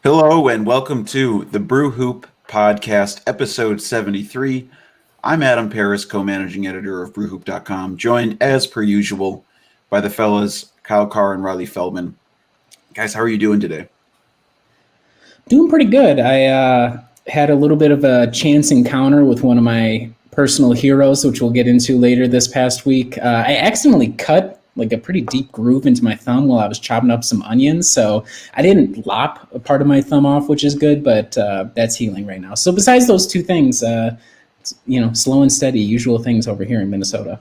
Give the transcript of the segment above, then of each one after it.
Hello and welcome to the Brew Hoop Podcast, episode 73. I'm Adam Paris, co-managing editor of brewhoop.com, joined as per usual by the fellas Kyle Carr and Riley Feldman. Guys, how are you doing today? Doing pretty good. I had a little bit of a chance encounter with one of my personal heroes, which we'll get into later this past week. I accidentally cut like a pretty deep groove into my thumb while I was chopping up some onions. So I didn't lop a part of my thumb off, which is good, but that's healing right now. So besides those two things, slow and steady, usual things over here in Minnesota.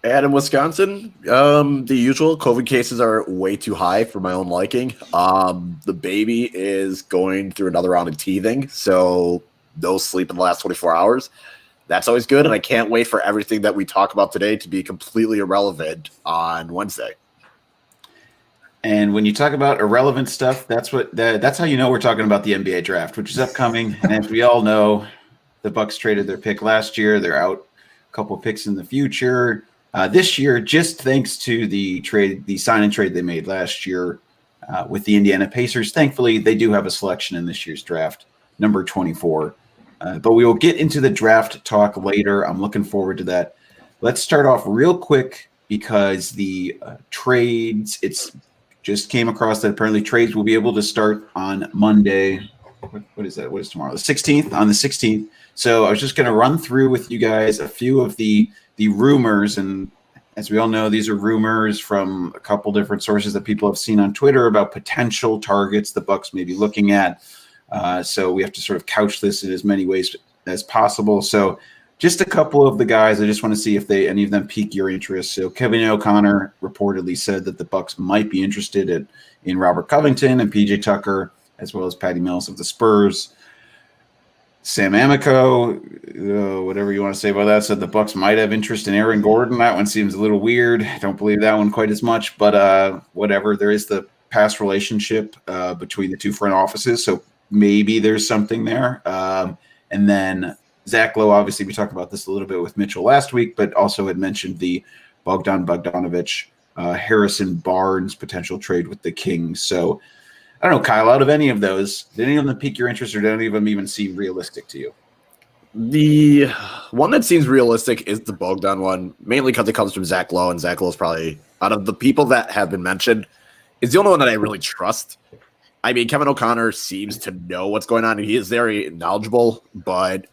And in Wisconsin, the usual COVID cases are way too high for my own liking. The baby is going through another round of teething, so no sleep in the last 24 hours. That's always good, and I can't wait for everything that we talk about today to be completely irrelevant on Wednesday. And when you talk about irrelevant stuff, that's how you know we're talking about the NBA draft, which is upcoming. And as we all know, the Bucks traded their pick last year. They're out a couple picks in the future. This year, just thanks to the sign and trade they made last year with the Indiana Pacers. Thankfully, they do have a selection in this year's draft, number 24. But we will get into the draft talk later. I'm looking forward to that. Let's start off real quick because the trades, it's just came across that apparently trades will be able to start on Monday. What is that? What is tomorrow? The 16th, on the 16th. So I was just going to run through with you guys a few of the rumors, and as we all know, these are rumors from a couple different sources that people have seen on Twitter about potential targets the Bucks may be looking at. So we have to sort of couch this in as many ways as possible. So just a couple of the guys, I just want to see if any of them pique your interest. So Kevin O'Connor reportedly said that the Bucks might be interested in Robert Covington and PJ Tucker, as well as Patty Mills of the Spurs. Sam Amico, whatever you want to say about that, said the Bucks might have interest in Aaron Gordon. That one seems a little weird. I don't believe that one quite as much, but whatever. There is the past relationship between the two front offices, so maybe there's something there. And then Zach Lowe, obviously we talked about this a little bit with Mitchell last week, but also had mentioned the Bogdan Bogdanovic, Harrison Barnes potential trade with the Kings. So I don't know, Kyle, out of any of those, did any of them pique your interest or did any of them even seem realistic to you? The one that seems realistic is the Bogdan one, mainly because it comes from Zach Lowe, and Zach Lowe is probably, out of the people that have been mentioned, is the only one that I really trust. I mean, Kevin O'Connor seems to know what's going on, and he is very knowledgeable, but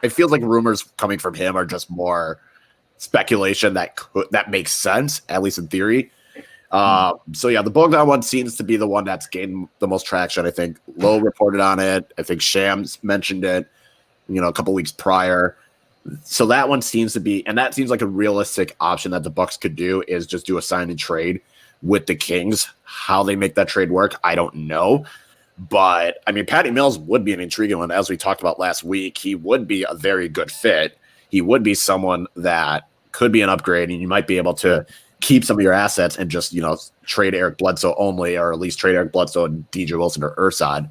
it feels like rumors coming from him are just more speculation that makes sense, at least in theory. So yeah, the Bogdan one seems to be the one that's gained the most traction. I think Lowe reported on it. I think Shams mentioned it, a couple weeks prior. So that one seems to be, and that seems like a realistic option that the Bucks could do, is just do a sign and trade with the Kings. How they make that trade work, I don't know. But I mean, Patty Mills would be an intriguing one. As we talked about last week, he would be a very good fit. He would be someone that could be an upgrade, and you might be able to keep some of your assets and just, trade Eric Bledsoe only, or at least trade Eric Bledsoe and DJ Wilson or Ersan.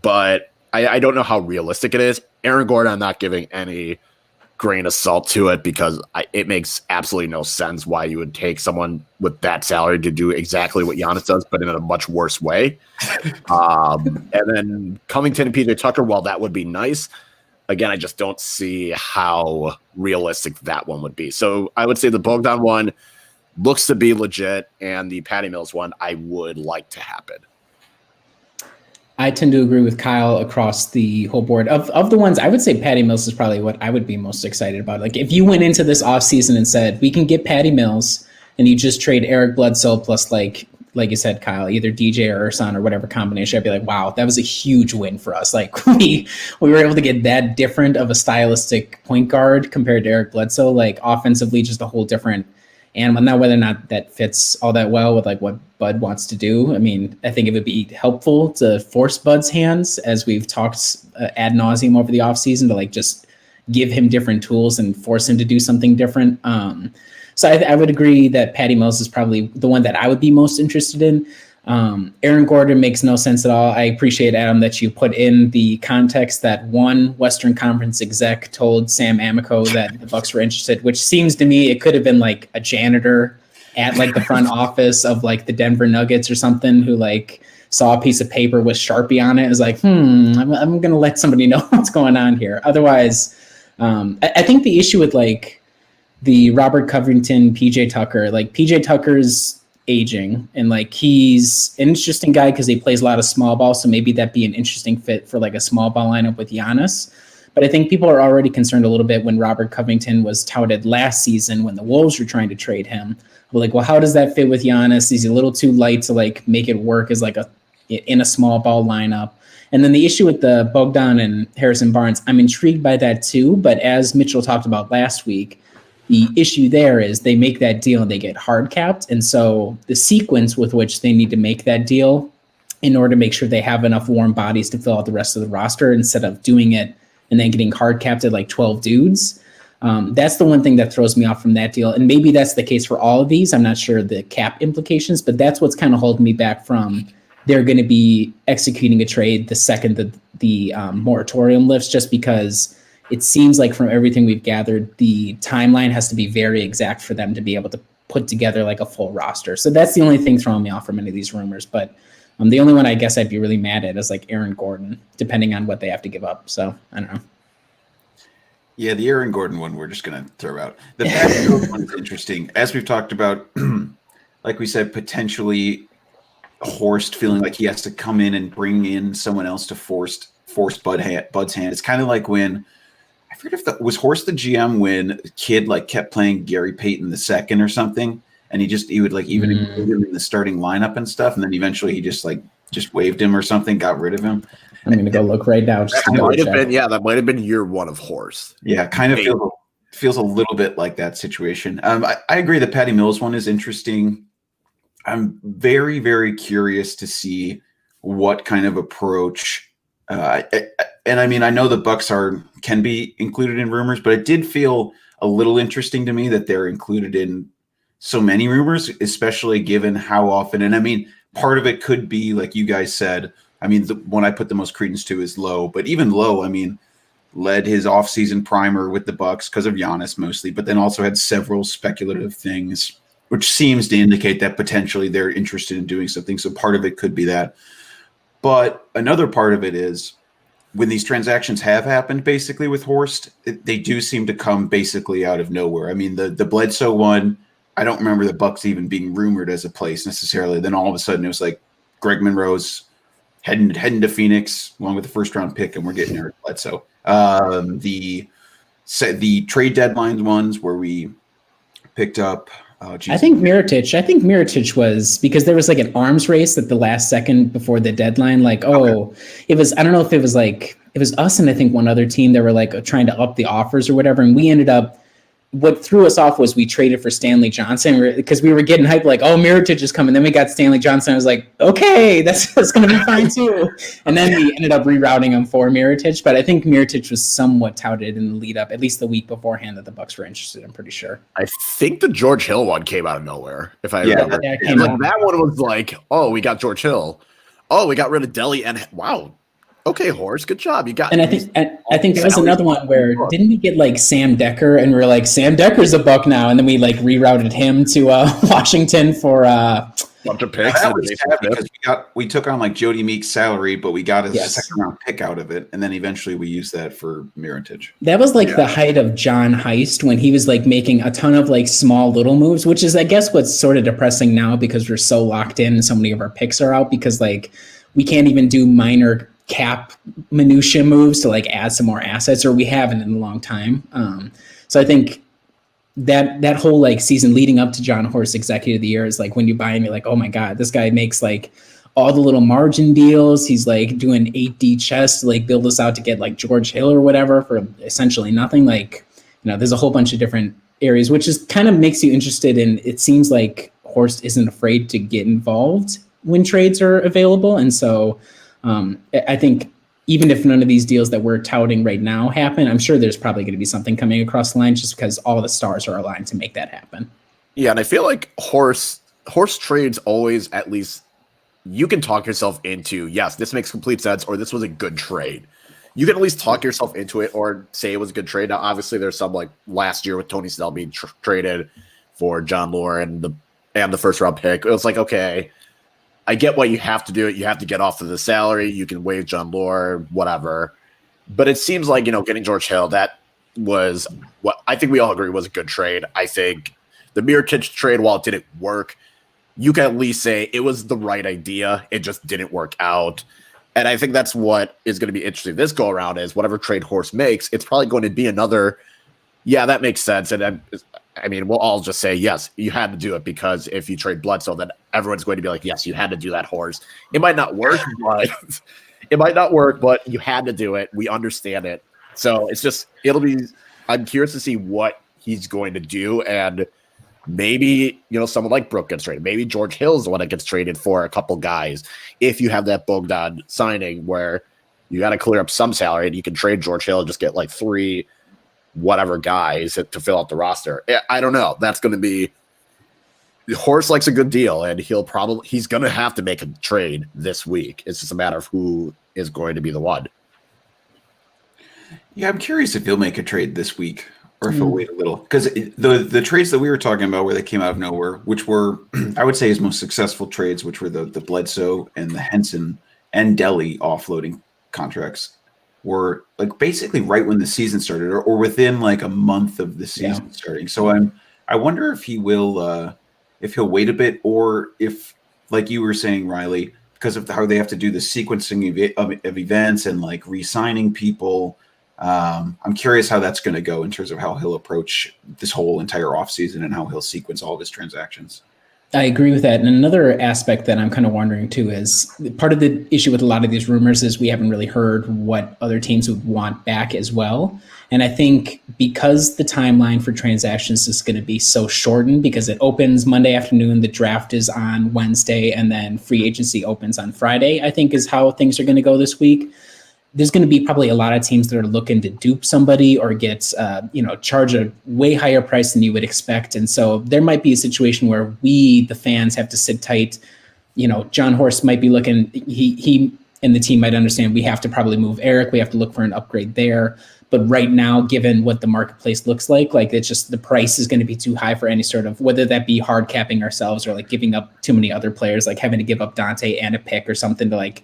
But I don't know how realistic it is. Aaron Gordon, I'm not giving any grain of salt to it because it makes absolutely no sense why you would take someone with that salary to do exactly what Giannis does, but in a much worse way. And then Covington and PJ Tucker, while that would be nice, again, I just don't see how realistic that one would be. So I would say the Bogdan one looks to be legit, and the Patty Mills one I would like to happen. I tend to agree with Kyle across the whole board. Of the ones, I would say Patty Mills is probably what I would be most excited about. Like if you went into this offseason and said, we can get Patty Mills, and you just trade Eric Bledsoe plus like you said, Kyle, either DJ or Ersan or whatever combination, I'd be like, wow, that was a huge win for us. Like we were able to get that different of a stylistic point guard compared to Eric Bledsoe, like offensively, just a whole different animal. Now, whether or not that fits all that well with like what Bud wants to do, I mean, I think it would be helpful to force Bud's hands, as we've talked ad nauseum over the offseason, to like just give him different tools and force him to do something different. So I would agree that Patty Mills is probably the one that I would be most interested in. Aaron Gordon makes no sense at all. I appreciate, Adam, that you put in the context that one Western Conference exec told Sam Amico that the Bucks were interested, which seems to me it could have been like a janitor at like the front office of like the Denver Nuggets or something, who like saw a piece of paper with Sharpie on it. Is like, I'm going to let somebody know what's going on here. Otherwise, I think the issue with like the Robert Covington, PJ Tucker, like PJ Tucker's aging, and like he's an interesting guy because he plays a lot of small ball, so maybe that'd be an interesting fit for like a small ball lineup with Giannis. But I think people are already concerned a little bit when Robert Covington was touted last season when the Wolves were trying to trade him. We're like, well, how does that fit with Giannis? He's a little too light to like make it work as like in a small ball lineup. And then the issue with the Bogdan and Harrison Barnes, I'm intrigued by that too. But as Mitchell talked about last week, the issue there is they make that deal and they get hard capped. And so the sequence with which they need to make that deal in order to make sure they have enough warm bodies to fill out the rest of the roster instead of doing it and then getting hard capped at like 12 dudes. That's the one thing that throws me off from that deal. And maybe that's the case for all of these. I'm not sure the cap implications, but that's what's kind of holding me back from they're going to be executing a trade the second the moratorium lifts, just because it seems like from everything we've gathered, the timeline has to be very exact for them to be able to put together like a full roster. So that's the only thing throwing me off from any of these rumors. But the only one I guess I'd be really mad at is like Aaron Gordon, depending on what they have to give up. So I don't know. Yeah, the Aaron Gordon one we're just going to throw out. The Patty Mills one is interesting. As we've talked about, like we said, potentially Horst feeling like he has to come in and bring in someone else to force Bud's hand. It's kind of like when, I forget if that was Horst the GM when Kidd like kept playing Gary Payton II or something, and he would like even include him in the starting lineup and stuff, and then eventually he just waived him or something, got rid of him. I'm going to go look right now. That might have been year one of Horst. Yeah, kind of feels a little bit like that situation. I agree the Patty Mills one is interesting. I'm very, very curious to see what kind of approach. And I mean, I know the Bucks can be included in rumors, but it did feel a little interesting to me that they're included in so many rumors, especially given how often. And I mean, part of it could be like you guys said. I mean, the one I put the most credence to is Lowe, but even Lowe, I mean, led his offseason primer with the Bucks because of Giannis mostly, but then also had several speculative things, which seems to indicate that potentially they're interested in doing something. So part of it could be that. But another part of it is when these transactions have happened basically with Horst, they do seem to come basically out of nowhere. I mean, the Bledsoe one, I don't remember the Bucks even being rumored as a place necessarily. Then all of a sudden it was like Greg Monroe's heading to Phoenix along with the first round pick, and we're getting Eric Bledsoe. The trade deadline ones where we picked up. I think Mirotic was because there was like an arms race at the last second before the deadline. Like, it was, I don't know if it was like, it was us and I think one other team that were like trying to up the offers or whatever. And we ended up, what threw us off was we traded for Stanley Johnson because we were getting hyped like, oh, Mirotic is coming. Then we got Stanley Johnson. I was like, okay, that's going to be fine too. And then we ended up rerouting him for Mirotic. But I think Mirotic was somewhat touted in the lead up, at least the week beforehand that the Bucks were interested. I'm pretty sure. I think the George Hill one came out of nowhere, if I remember. That one was like, oh, we got George Hill. Oh, we got rid of Delhi. And wow. Okay, Horst, good job. You got. And I think there was another one where didn't we get like Sam Decker, and we were like, Sam Decker's a Buck now, and then we like rerouted him to Washington for bunch of picks. That was sad because we took on like Jody Meek's salary, but we got a second round pick out of it, and then eventually we used that for Mirotic. That was like the height of John Heist when he was like making a ton of like small little moves, which is I guess what's sort of depressing now because we're so locked in and so many of our picks are out because like we can't even do minor cap minutia moves to like add some more assets, or we haven't in a long time. So I think that whole like season leading up to John Horst Executive of the Year is like when you buy him, you're like, oh my God, this guy makes like all the little margin deals. He's like doing 8D chess to like build us out to get like George Hill or whatever for essentially nothing. Like, there's a whole bunch of different areas, which is kind of makes you interested in, it seems like Horst isn't afraid to get involved when trades are available. And so I think even if none of these deals that we're touting right now happen, I'm sure there's probably going to be something coming across the line just because all the stars are aligned to make that happen. Yeah, and I feel like Horst trades always at least you can talk yourself into, yes, this makes complete sense, or this was a good trade. You can at least talk yourself into it or say it was a good trade. Now, obviously, there's some like last year with Tony Snell being traded for John Lure and the first round pick. It was like, okay, I get why you have to do it. You have to get off of the salary. You can waive John Lore, whatever. But it seems like, getting George Hill, that was what I think we all agree was a good trade. I think the Mirotic trade, while it didn't work, you can at least say it was the right idea. It just didn't work out. And I think that's what is going to be interesting this go around is whatever trade Horst makes, it's probably going to be another, yeah, that makes sense. And I mean, we'll all just say, yes, you had to do it because if you trade Bledsoe, then everyone's going to be like, yes, you had to do that, Horst. It might not work, but you had to do it. We understand it. So it's just, I'm curious to see what he's going to do. And maybe, someone like Brook gets traded. Maybe George Hill is the one that gets traded for a couple guys. If you have that Bogdan signing where you got to clear up some salary and you can trade George Hill and just get like 3 whatever guys to fill out the roster. I don't know. That's going to be Horst likes a good deal, and he's going to have to make a trade this week. It's just a matter of who is going to be the one. Yeah, I'm curious if he'll make a trade this week or if he'll wait a little. Because the trades that we were talking about where they came out of nowhere, which were, I would say, his most successful trades, which were the Bledsoe and the Henson and Delhi offloading contracts, were like basically right when the season started or within like a month of the season starting. So I wonder if he'll wait a bit, or if, like you were saying, Riley, because of how they have to do the sequencing of events and like re-signing people. I'm curious how that's going to go in terms of how he'll approach this whole entire offseason and how he'll sequence all of his transactions. I agree with that. And another aspect that I'm kind of wondering too is part of the issue with a lot of these rumors is we haven't really heard what other teams would want back as well. And I think because the timeline for transactions is going to be so shortened because it opens Monday afternoon, the draft is on Wednesday, and then free agency opens on Friday, I think is how things are going to go this week. There's going to be probably a lot of teams that are looking to dupe somebody or get, charge a way higher price than you would expect. And so there might be a situation where we, the fans, have to sit tight. John Horst might be looking, he and the team might understand we have to probably move Eric. We have to look for an upgrade there. But right now, given what the marketplace looks like it's just the price is going to be too high for any sort of, whether that be hard capping ourselves or like giving up too many other players, like having to give up Dante and a pick or something to like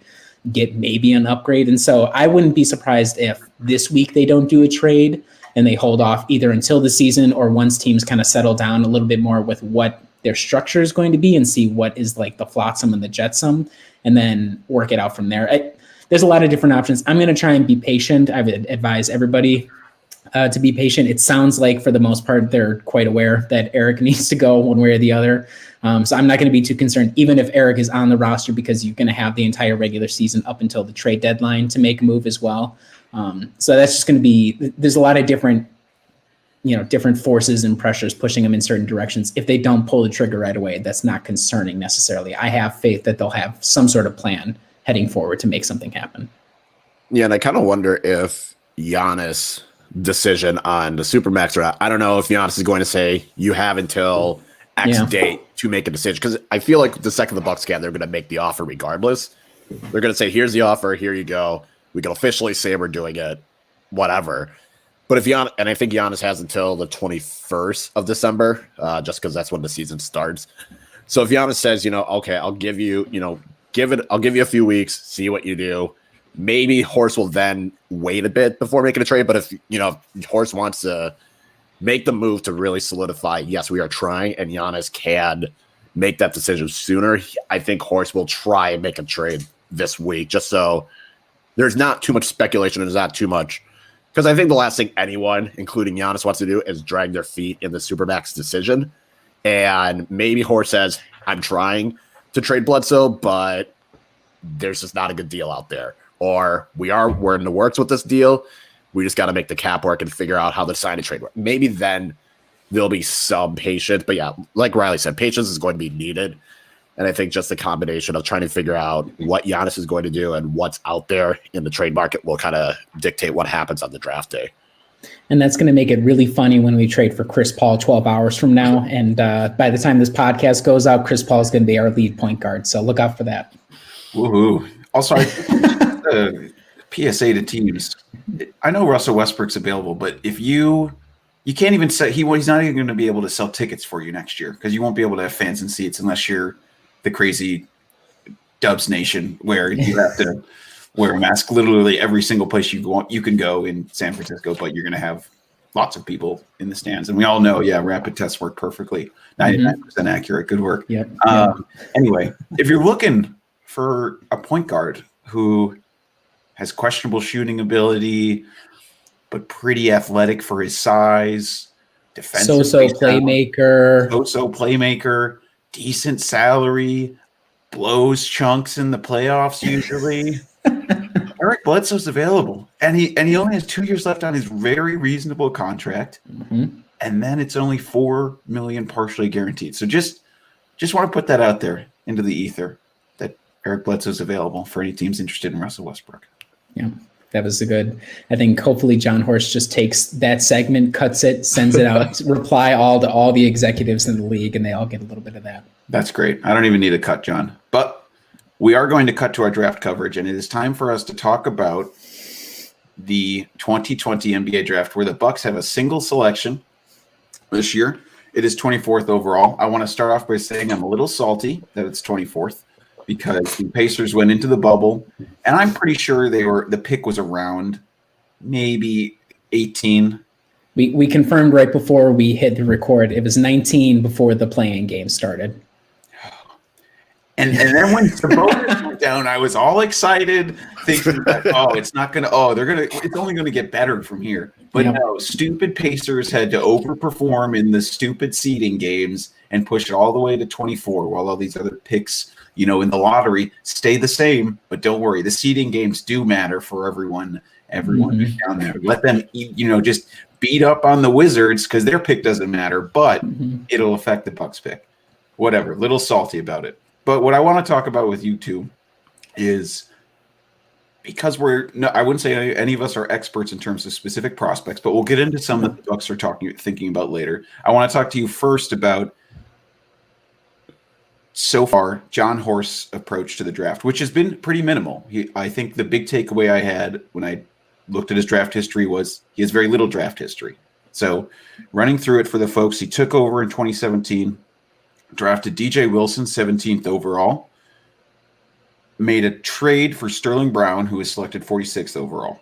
get maybe an upgrade. And so I wouldn't be surprised if this week they don't do a trade and they hold off either until the season or once teams kind of settle down a little bit more with what their structure is going to be and see what is like the flotsam and the jetsam and then work it out from there. There's a lot of different options. I'm going to try and be patient. I would advise everybody to be patient. It sounds like for the most part, they're quite aware that Eric needs to go one way or the other. So I'm not going to be too concerned, even if Eric is on the roster, because you're going to have the entire regular season up until the trade deadline to make a move as well. So that's just going to be, there's a lot of different forces and pressures pushing them in certain directions. If they don't pull the trigger right away, that's not concerning necessarily. I have faith that they'll have some sort of plan heading forward to make something happen. Yeah, and I kind of wonder if Giannis' decision on the Supermax or not, I don't know if Giannis is going to say you have until X date to make a decision, because I feel like the second the Bucks can, they're going to make the offer regardless. They're going to say, here's the offer, here you go. We can officially say we're doing it, whatever. But if Giannis, and I think Giannis has until the 21st of December, just because that's when the season starts. So if Giannis says, okay, I'll give you, I'll give you a few weeks, see what you do. Maybe Horst will then wait a bit before making a trade. But if Horst wants to make the move to really solidify, yes, we are trying, and Giannis can make that decision sooner, I think Horst will try and make a trade this week, just so there's not too much speculation. There's not too much, because I think the last thing anyone, including Giannis, wants to do is drag their feet in the Supermax decision. And maybe Horst says, I'm trying to trade Bledsoe, but there's just not a good deal out there. Or we're in the works with this deal. We just got to make the cap work and figure out how the sign and trade work. Maybe then there'll be some patience. But yeah, like Riley said, patience is going to be needed. And I think just the combination of trying to figure out what Giannis is going to do and what's out there in the trade market will kind of dictate what happens on the draft day. And that's going to make it really funny when we trade for Chris Paul 12 hours from now. And by the time this podcast goes out, Chris Paul is going to be our lead point guard. So look out for that. Woohoo. Also, PSA to teams. I know Russell Westbrook's available, but if you can't even say he's not even going to be able to sell tickets for you next year, because you won't be able to have fans and seats unless you're the crazy Dubs Nation, where you have to wear a mask literally every single place you can go in San Francisco, but you're going to have lots of people in the stands. And we all know, rapid tests work perfectly. 99% accurate. Good work. Yep. Anyway, if you're looking for a point guard who has questionable shooting ability, but pretty athletic for his size, defensive playmaker, decent salary, blows chunks in the playoffs usually. Eric Bledsoe's available, and he only has 2 years left on his very reasonable contract, and then it's only $4 million partially guaranteed. So just want to put that out there into the ether that Eric Bledsoe's available for any teams interested in Russell Westbrook. Yeah, that was I think hopefully John Horst just takes that segment, cuts it, sends it out, reply all to all the executives in the league, and they all get a little bit of that. That's great. I don't even need a cut, John, but we are going to cut to our draft coverage, and it is time for us to talk about the 2020 NBA draft, where the Bucks have a single selection this year. It is 24th overall. I want to start off by saying I'm a little salty that it's 24th because the Pacers went into the bubble, and I'm pretty sure the pick was around maybe 18. We confirmed right before we hit the record. It was 19 before the play-in game started. And then when Sabonis went down, I was all excited, thinking that, it's only gonna get better from here. But no, stupid Pacers had to overperform in the stupid seeding games and push it all the way to 24, while all these other picks, in the lottery stay the same. But don't worry, the seeding games do matter for everyone who's down there. Let them, just beat up on the Wizards because their pick doesn't matter, but it'll affect the Bucks pick. Whatever, little salty about it. But what I want to talk about with you two is, because I wouldn't say any of us are experts in terms of specific prospects, but we'll get into some that the Bucks are thinking about later. I want to talk to you first about, so far, John Horst's approach to the draft, which has been pretty minimal. I think the big takeaway I had when I looked at his draft history was he has very little draft history. So running through it for the folks, he took over in 2017, drafted DJ Wilson, 17th overall, made a trade for Sterling Brown, who was selected 46th overall.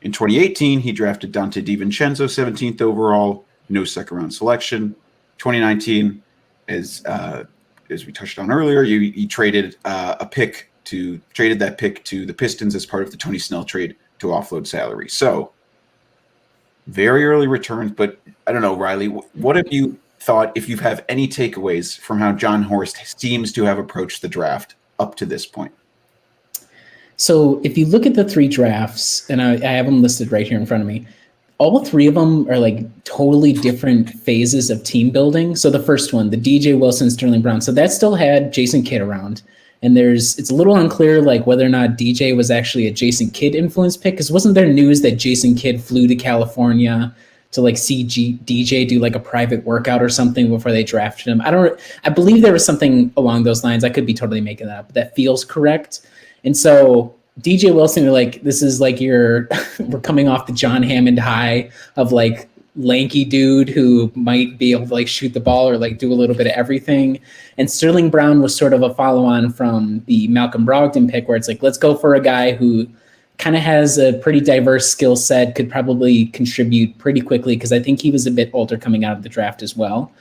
In 2018, he drafted Dante DiVincenzo, 17th overall, no second-round selection. 2019, as we touched on earlier, he traded that pick to the Pistons as part of the Tony Snell trade to offload salary. So very early returns, but I don't know, Riley, what have you thought, if you have any takeaways from how John Horst seems to have approached the draft up to this point? So if you look at the three drafts, and I have them listed right here in front of me, all three of them are like totally different phases of team building. So the first one, the DJ Wilson, Sterling Brown, so that still had Jason Kidd around. And it's a little unclear like whether or not DJ was actually a Jason Kidd influence pick, because wasn't there news that Jason Kidd flew to California to like see DJ do like a private workout or something before they drafted him? I believe there was something along those lines. I could be totally making that up, but that feels correct. And so DJ Wilson, you're like, this is like we're coming off the John Hammond high of like lanky dude who might be able to like shoot the ball or like do a little bit of everything. And Sterling Brown was sort of a follow-on from the Malcolm Brogdon pick, where it's like, let's go for a guy who kind of has a pretty diverse skill set, could probably contribute pretty quickly, because I think he was a bit older coming out of the draft as well.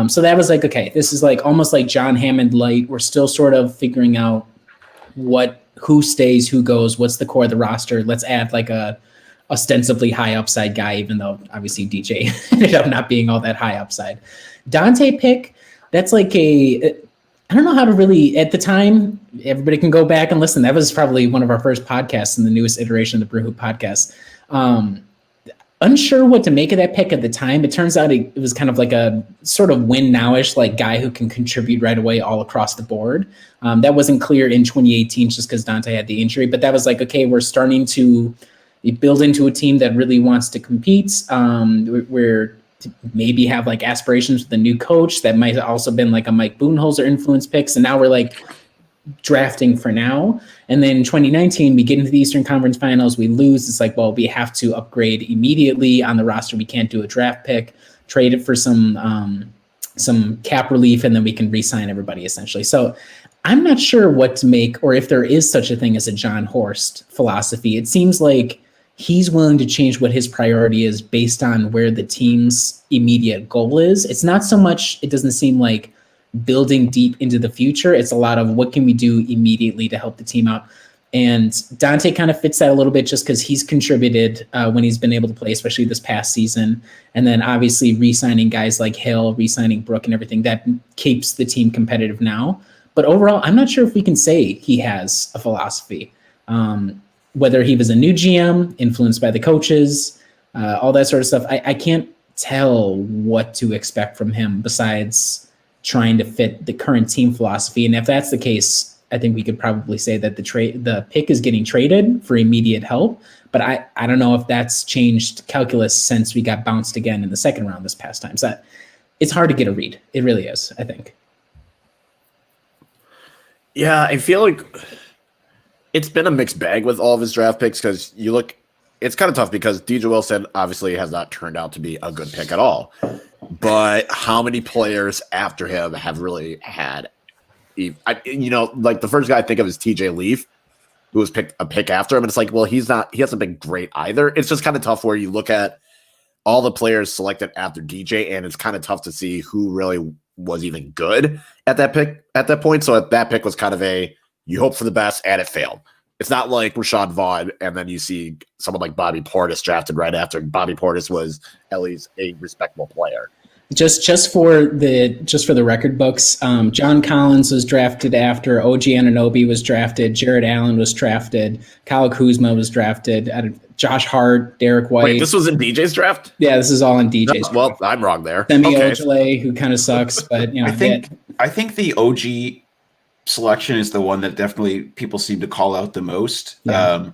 So that was like, okay, this is like almost like John Hammond light. We're still sort of figuring out who stays, who goes, what's the core of the roster. Let's add like a ostensibly high upside guy, even though obviously DJ ended up not being all that high upside. Dante pick, that's like I don't know how to really, at the time, everybody can go back and listen. That was probably one of our first podcasts in the newest iteration of the Brew Hoop podcast. Unsure what to make of that pick at the time. It turns out it was kind of like a sort of win now-ish like guy who can contribute right away all across the board. That wasn't clear in 2018 just because Dante had the injury, but that was like, okay, we're starting to build into a team that really wants to compete. We're maybe have like aspirations with a new coach. That might have also been like a Mike Budenholzer influence picks. And now we're like drafting for now. And then in 2019, we get into the Eastern Conference Finals, we lose. It's like, well, we have to upgrade immediately on the roster. We can't do a draft pick, trade it for some cap relief, and then we can re-sign everybody essentially. So I'm not sure what to make, or if there is such a thing as a John Horst philosophy. It seems like he's willing to change what his priority is based on where the team's immediate goal is. It's not so much, it doesn't seem like building deep into the future. It's a lot of what can we do immediately to help the team out. And Dante kind of fits that a little bit just because he's contributed when he's been able to play, especially this past season. And then obviously re-signing guys like Hill, re-signing Brooke and everything, that keeps the team competitive now. But overall, I'm not sure if we can say he has a philosophy. Whether he was a new GM, influenced by the coaches, all that sort of stuff, I can't tell what to expect from him besides trying to fit the current team philosophy. And if that's the case, I think we could probably say that the pick is getting traded for immediate help. But I don't know if that's changed calculus since we got bounced again in the second round this past time. So it's hard to get a read. It really is, I think. Yeah, I feel like it's been a mixed bag with all of his draft picks because you look, it's kind of tough because DJ Wilson obviously has not turned out to be a good pick at all. But how many players after him have really had, like the first guy I think of is TJ Leaf, who was picked a pick after him. And it's like, well, he hasn't been great either. It's just kind of tough where you look at all the players selected after DJ, and it's kind of tough to see who really was even good at that pick at that point. So that pick was kind of you hope for the best and it failed. It's not like Rashad Vaughn and then you see someone like Bobby Portis drafted right after. Bobby Portis was at least a respectable player. Just for the record books, John Collins was drafted after, OG Anunoby was drafted, Jared Allen was drafted, Kyle Kuzma was drafted, Josh Hart, Derek White. Wait, this was in DJ's draft? Yeah, this is all in DJ's draft. Well, I'm wrong there. Semi Ojale, who kind of sucks, but I think the OG selection is the one that definitely people seem to call out the most. Yeah.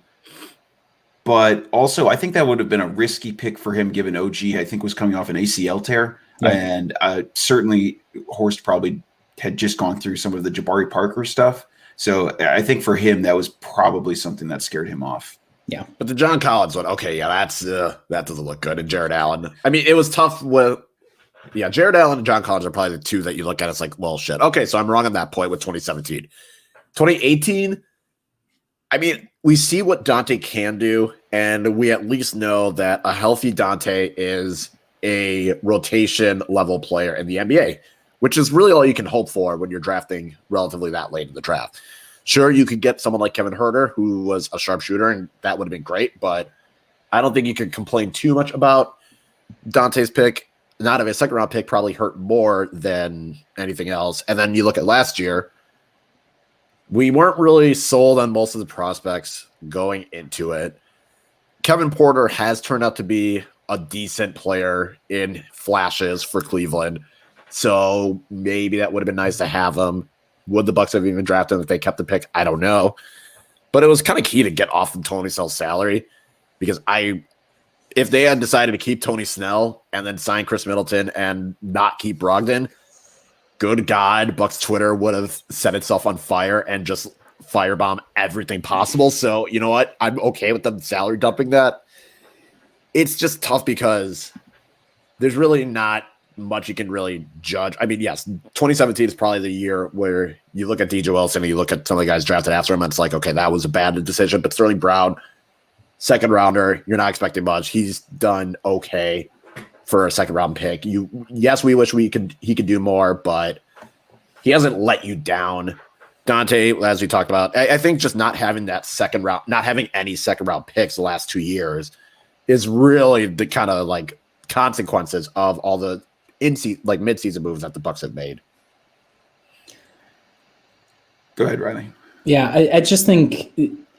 But also, I think that would have been a risky pick for him, given OG, I think, was coming off an ACL tear. Yeah. And certainly Horst probably had just gone through some of the Jabari Parker stuff. So I think for him, that was probably something that scared him off. Yeah. But the John Collins one, okay, yeah, that doesn't look good. And Jared Allen. I mean, it was tough with, yeah, Jared Allen and John Collins are probably the two that you look at. It's like, well, shit. Okay, so I'm wrong on that point with 2017. 2018, I mean, we see what Dante can do, and we at least know that a healthy Dante is a rotation level player in the NBA, which is really all you can hope for when you're drafting relatively that late in the draft. Sure, you could get someone like Kevin Huerter, who was a sharpshooter, and that would have been great, but I don't think you could complain too much about Dante's pick. Not of a second round pick probably hurt more than anything else. And then you look at last year, we weren't really sold on most of the prospects going into it. Kevin Porter has turned out to be a decent player in flashes for Cleveland. So maybe that would have been nice to have him. Would the Bucks have even drafted him if they kept the pick? I don't know. But it was kind of key to get off of Tony Snell's salary because if they had decided to keep Tony Snell and then sign Chris Middleton and not keep Brogdon, good God, Bucks Twitter would have set itself on fire and just firebomb everything possible. So you know what? I'm okay with them salary dumping that. It's just tough because there's really not much you can really judge. I mean, yes, 2017 is probably the year where you look at DJ Wilson and you look at some of the guys drafted after him and it's like, okay, that was a bad decision. But Sterling Brown, second rounder, you're not expecting much. He's done okay for a second round pick. Yes, we wish he could do more, but he hasn't let you down. Dante, as we talked about, I think just not having that second round, not having any second round picks the last 2 years is really the kind of like consequences of all the mid-season moves that the Bucks have made. Go ahead, Riley. Yeah, I just think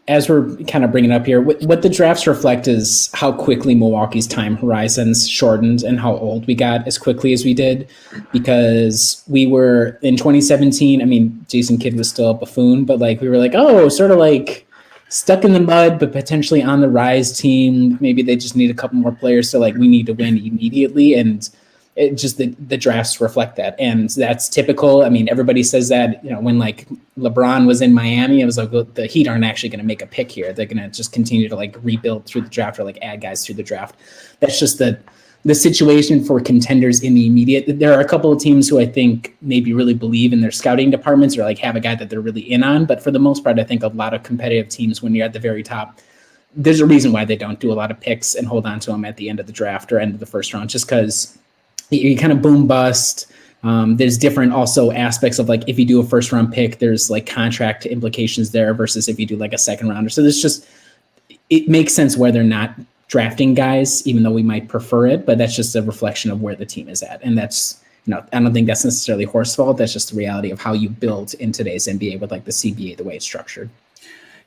as we're kind of bringing up here, what the drafts reflect is how quickly Milwaukee's time horizons shortened and how old we got as quickly as we did, because we were in 2017. I mean, Jason Kidd was still a buffoon, but like we were like, oh, sort of like stuck in the mud, but potentially on the rise team. Maybe they just need a couple more players. So like we need to win immediately. And it just the drafts reflect that. And that's typical. I mean, everybody says that, when like LeBron was in Miami, it was like, well, the Heat aren't actually going to make a pick here. They're going to just continue to like rebuild through the draft or like add guys through the draft. That's just the the situation for contenders in the immediate. There are a couple of teams who I think maybe really believe in their scouting departments or like have a guy that they're really in on. But for the most part, I think a lot of competitive teams, when you're at the very top, there's a reason why they don't do a lot of picks and hold on to them at the end of the draft or end of the first round, just because you kind of boom bust. There's different also aspects of like, if you do a first round pick, there's like contract implications there versus if you do like a second rounder. So there's just, it makes sense where they're not drafting guys, even though we might prefer it, but that's just a reflection of where the team is at. And that's, I don't think that's necessarily horse fault. That's just the reality of how you build in today's NBA with like the CBA, the way it's structured.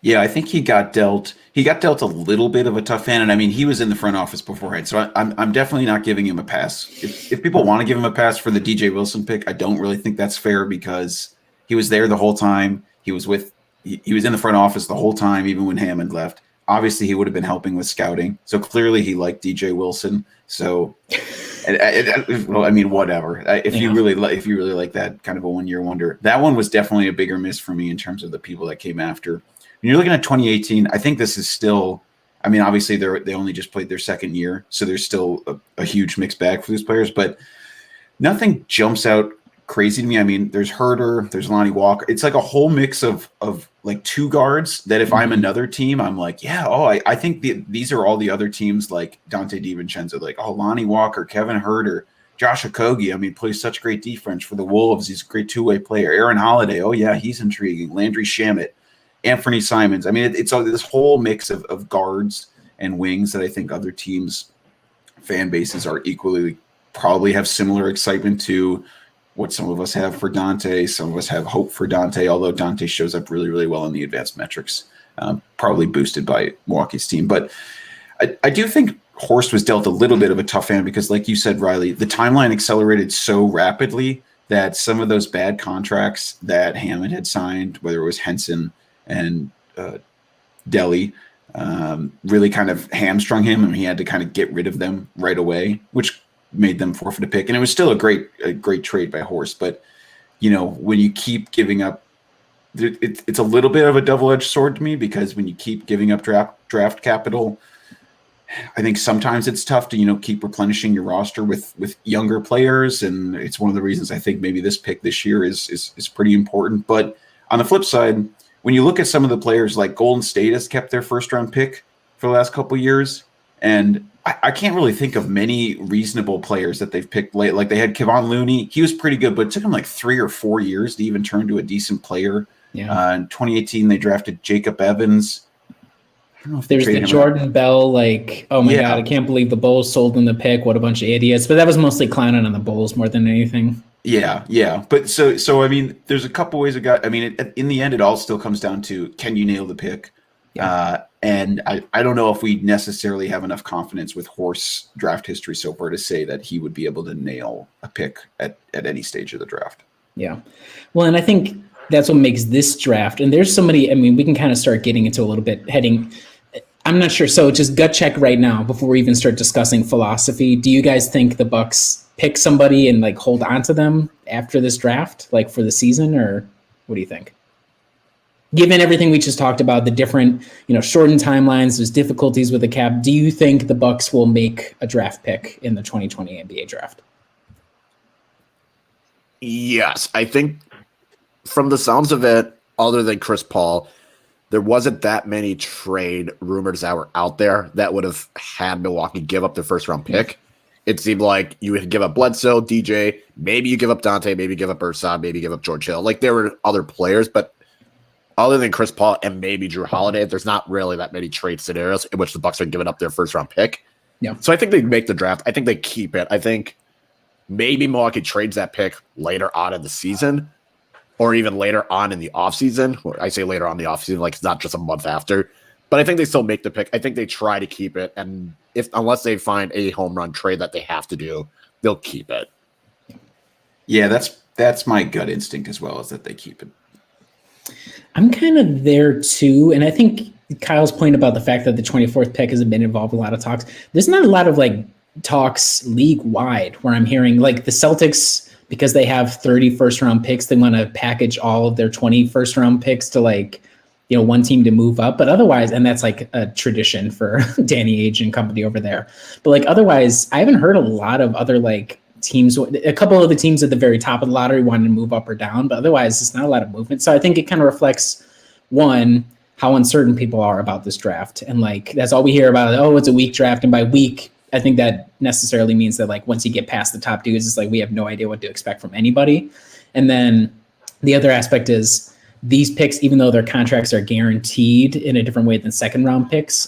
Yeah, I think he got dealt a little bit of a tough hand, and I mean he was in the front office beforehand, so I'm definitely not giving him a pass. If people want to give him a pass for the DJ Wilson pick, I don't really think that's fair because he was there the whole time. He was in the front office the whole time, even when Hammond left. Obviously, he would have been helping with scouting, so clearly he liked DJ Wilson. So, well, I mean, whatever. If you really like that kind of a 1 year wonder, that one was definitely a bigger miss for me in terms of the people that came after. When you're looking at 2018, I think this is still, I mean, obviously they only just played their second year, so there's still a huge mixed bag for these players, but nothing jumps out crazy to me. I mean, there's Herter, there's Lonnie Walker. It's like a whole mix of like two guards that if I'm another team, I'm like, yeah, I think these are all the other teams like Dante DiVincenzo, like, Lonnie Walker, Kevin Herter, Josh Okogie, I mean, plays such great defense for the Wolves. He's a great two-way player. Aaron Holiday, oh yeah, he's intriguing. Landry Shamet, Anthony Simons. I mean, it's all this whole mix of guards and wings that I think other teams' fan bases are equally probably have similar excitement to what some of us have for Dante. Some of us have hope for Dante, although Dante shows up really, really well in the advanced metrics, probably boosted by Milwaukee's team. But I do think Horst was dealt a little bit of a tough hand because, like you said, Riley, the timeline accelerated so rapidly that some of those bad contracts that Hammond had signed, whether it was Henson and Delhi, really kind of hamstrung him, and he had to kind of get rid of them right away, which made them forfeit a pick. And it was still a great trade by Horst. But, when you keep giving up, it's a little bit of a double-edged sword to me because when you keep giving up draft capital, I think sometimes it's tough to, keep replenishing your roster with younger players. And it's one of the reasons I think maybe this pick this year is pretty important. But on the flip side, when you look at some of the players, like Golden State has kept their first-round pick for the last couple of years, and I can't really think of many reasonable players that they've picked late. Like they had Kevon Looney. He was pretty good, but it took him like 3 or 4 years to even turn to a decent player. Yeah. In 2018, they drafted Jacob Evans. I don't know if there's the Jordan Bell, like, oh my God, I can't believe the Bulls sold him the pick. What a bunch of idiots. But that was mostly clowning on the Bulls more than anything. Yeah. But so I mean, there's a couple ways I mean, in the end, it all still comes down to, can you nail the pick? Yeah. And I don't know if we necessarily have enough confidence with Horst's draft history so far to say that he would be able to nail a pick at any stage of the draft. Yeah. Well, and I think that's what makes this draft. And there's so many, I mean, we can kind of start getting into a little bit heading. I'm not sure. So just gut check right now before we even start discussing philosophy. Do you guys think the Bucks pick somebody and like hold on to them after this draft, like for the season, or what do you think? Given everything we just talked about, the different, shortened timelines, there's difficulties with the cap. Do you think the Bucks will make a draft pick in the 2020 NBA draft? Yes, I think from the sounds of it, other than Chris Paul, there wasn't that many trade rumors that were out there that would have had Milwaukee give up their first-round pick. It seemed like you would give up Bledsoe, DJ, maybe you give up Dante, maybe give up Ersan, maybe give up George Hill. Like, there were other players, but other than Chris Paul and maybe Drew Holiday, there's not really that many trade scenarios in which the Bucks are giving up their first-round pick. Yeah. So I think they make the draft. I think they keep it. I think maybe Milwaukee trades that pick later on in the season, or even later on in the offseason. I say later on in the offseason, like it's not just a month after. But I think they still make the pick. I think they try to keep it. And unless they find a home run trade that they have to do, they'll keep it. Yeah, that's my gut instinct as well, is that they keep it. I'm kind of there too. And I think Kyle's point about the fact that the 24th pick hasn't been involved in a lot of talks. There's not a lot of like talks league wide where I'm hearing like the Celtics, because they have 30 first round picks, they want to package all of their 20 first round picks to like one team to move up. But otherwise, and that's like a tradition for Danny Ainge and company over there. But like otherwise, I haven't heard a lot of other like teams. A couple of the teams at the very top of the lottery wanted to move up or down, but otherwise, it's not a lot of movement. So I think it kind of reflects one, how uncertain people are about this draft. And like, that's all we hear about. Oh, it's a weak draft. And by weak, I think that necessarily means that like, once you get past the top dudes, it's like, we have no idea what to expect from anybody. And then the other aspect is these picks, even though their contracts are guaranteed in a different way than second round picks,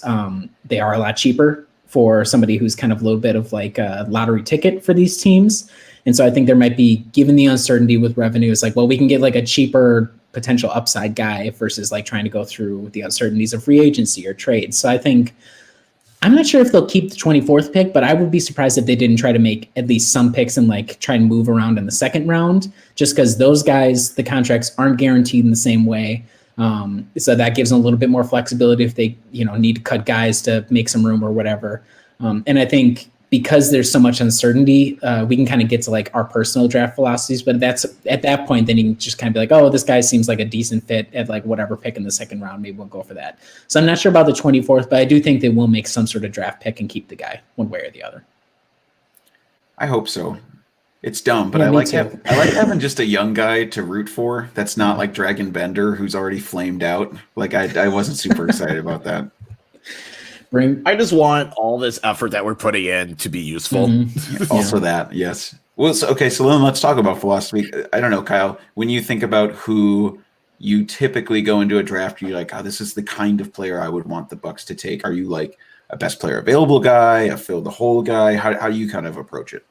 they are a lot cheaper for somebody who's kind of a little bit of like a lottery ticket for these teams. And so I think there might be, given the uncertainty with revenue, it's like, well, we can get like a cheaper potential upside guy versus like trying to go through the uncertainties of free agency or trade. So I think, I'm not sure if they'll keep the 24th pick, but I would be surprised if they didn't try to make at least some picks and like try and move around in the second round, just because those guys, the contracts aren't guaranteed in the same way. So that gives them a little bit more flexibility if they, need to cut guys to make some room or whatever. And I think because there's so much uncertainty, we can kind of get to like our personal draft philosophies, but that's at that point, then you can just kind of be like, oh, this guy seems like a decent fit at like whatever pick in the second round. Maybe we'll go for that. So I'm not sure about the 24th, but I do think they will make some sort of draft pick and keep the guy one way or the other. I hope so. It's dumb, but Yeah, I me like too. having just a young guy to root for. That's not like Dragon Bender, who's already flamed out. Like I wasn't super excited about that. I just want all this effort that we're putting in to be useful. Mm-hmm. Also that, yes. Well, so then let's talk about philosophy. I don't know, Kyle, when you think about who you typically go into a draft, you're like, oh, this is the kind of player I would want the Bucks to take. Are you like a best player available guy, a fill the hole guy? How do you kind of approach it?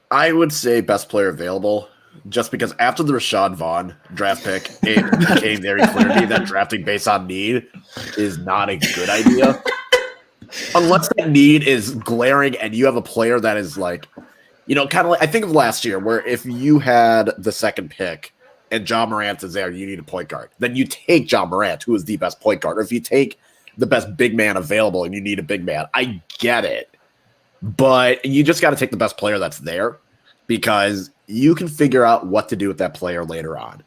I would say best player available, just because after the Rashad Vaughn draft pick, it became very clear to me that drafting based on need is not a good idea. Unless that need is glaring and you have a player that is like, kind of like, I think of last year where if you had the second pick and John Morant is there, you need a point guard. Then you take John Morant, who is the best point guard. Or if you take the best big man available and you need a big man, I get it. But you just got to take the best player that's there because you can figure out what to do with that player later on.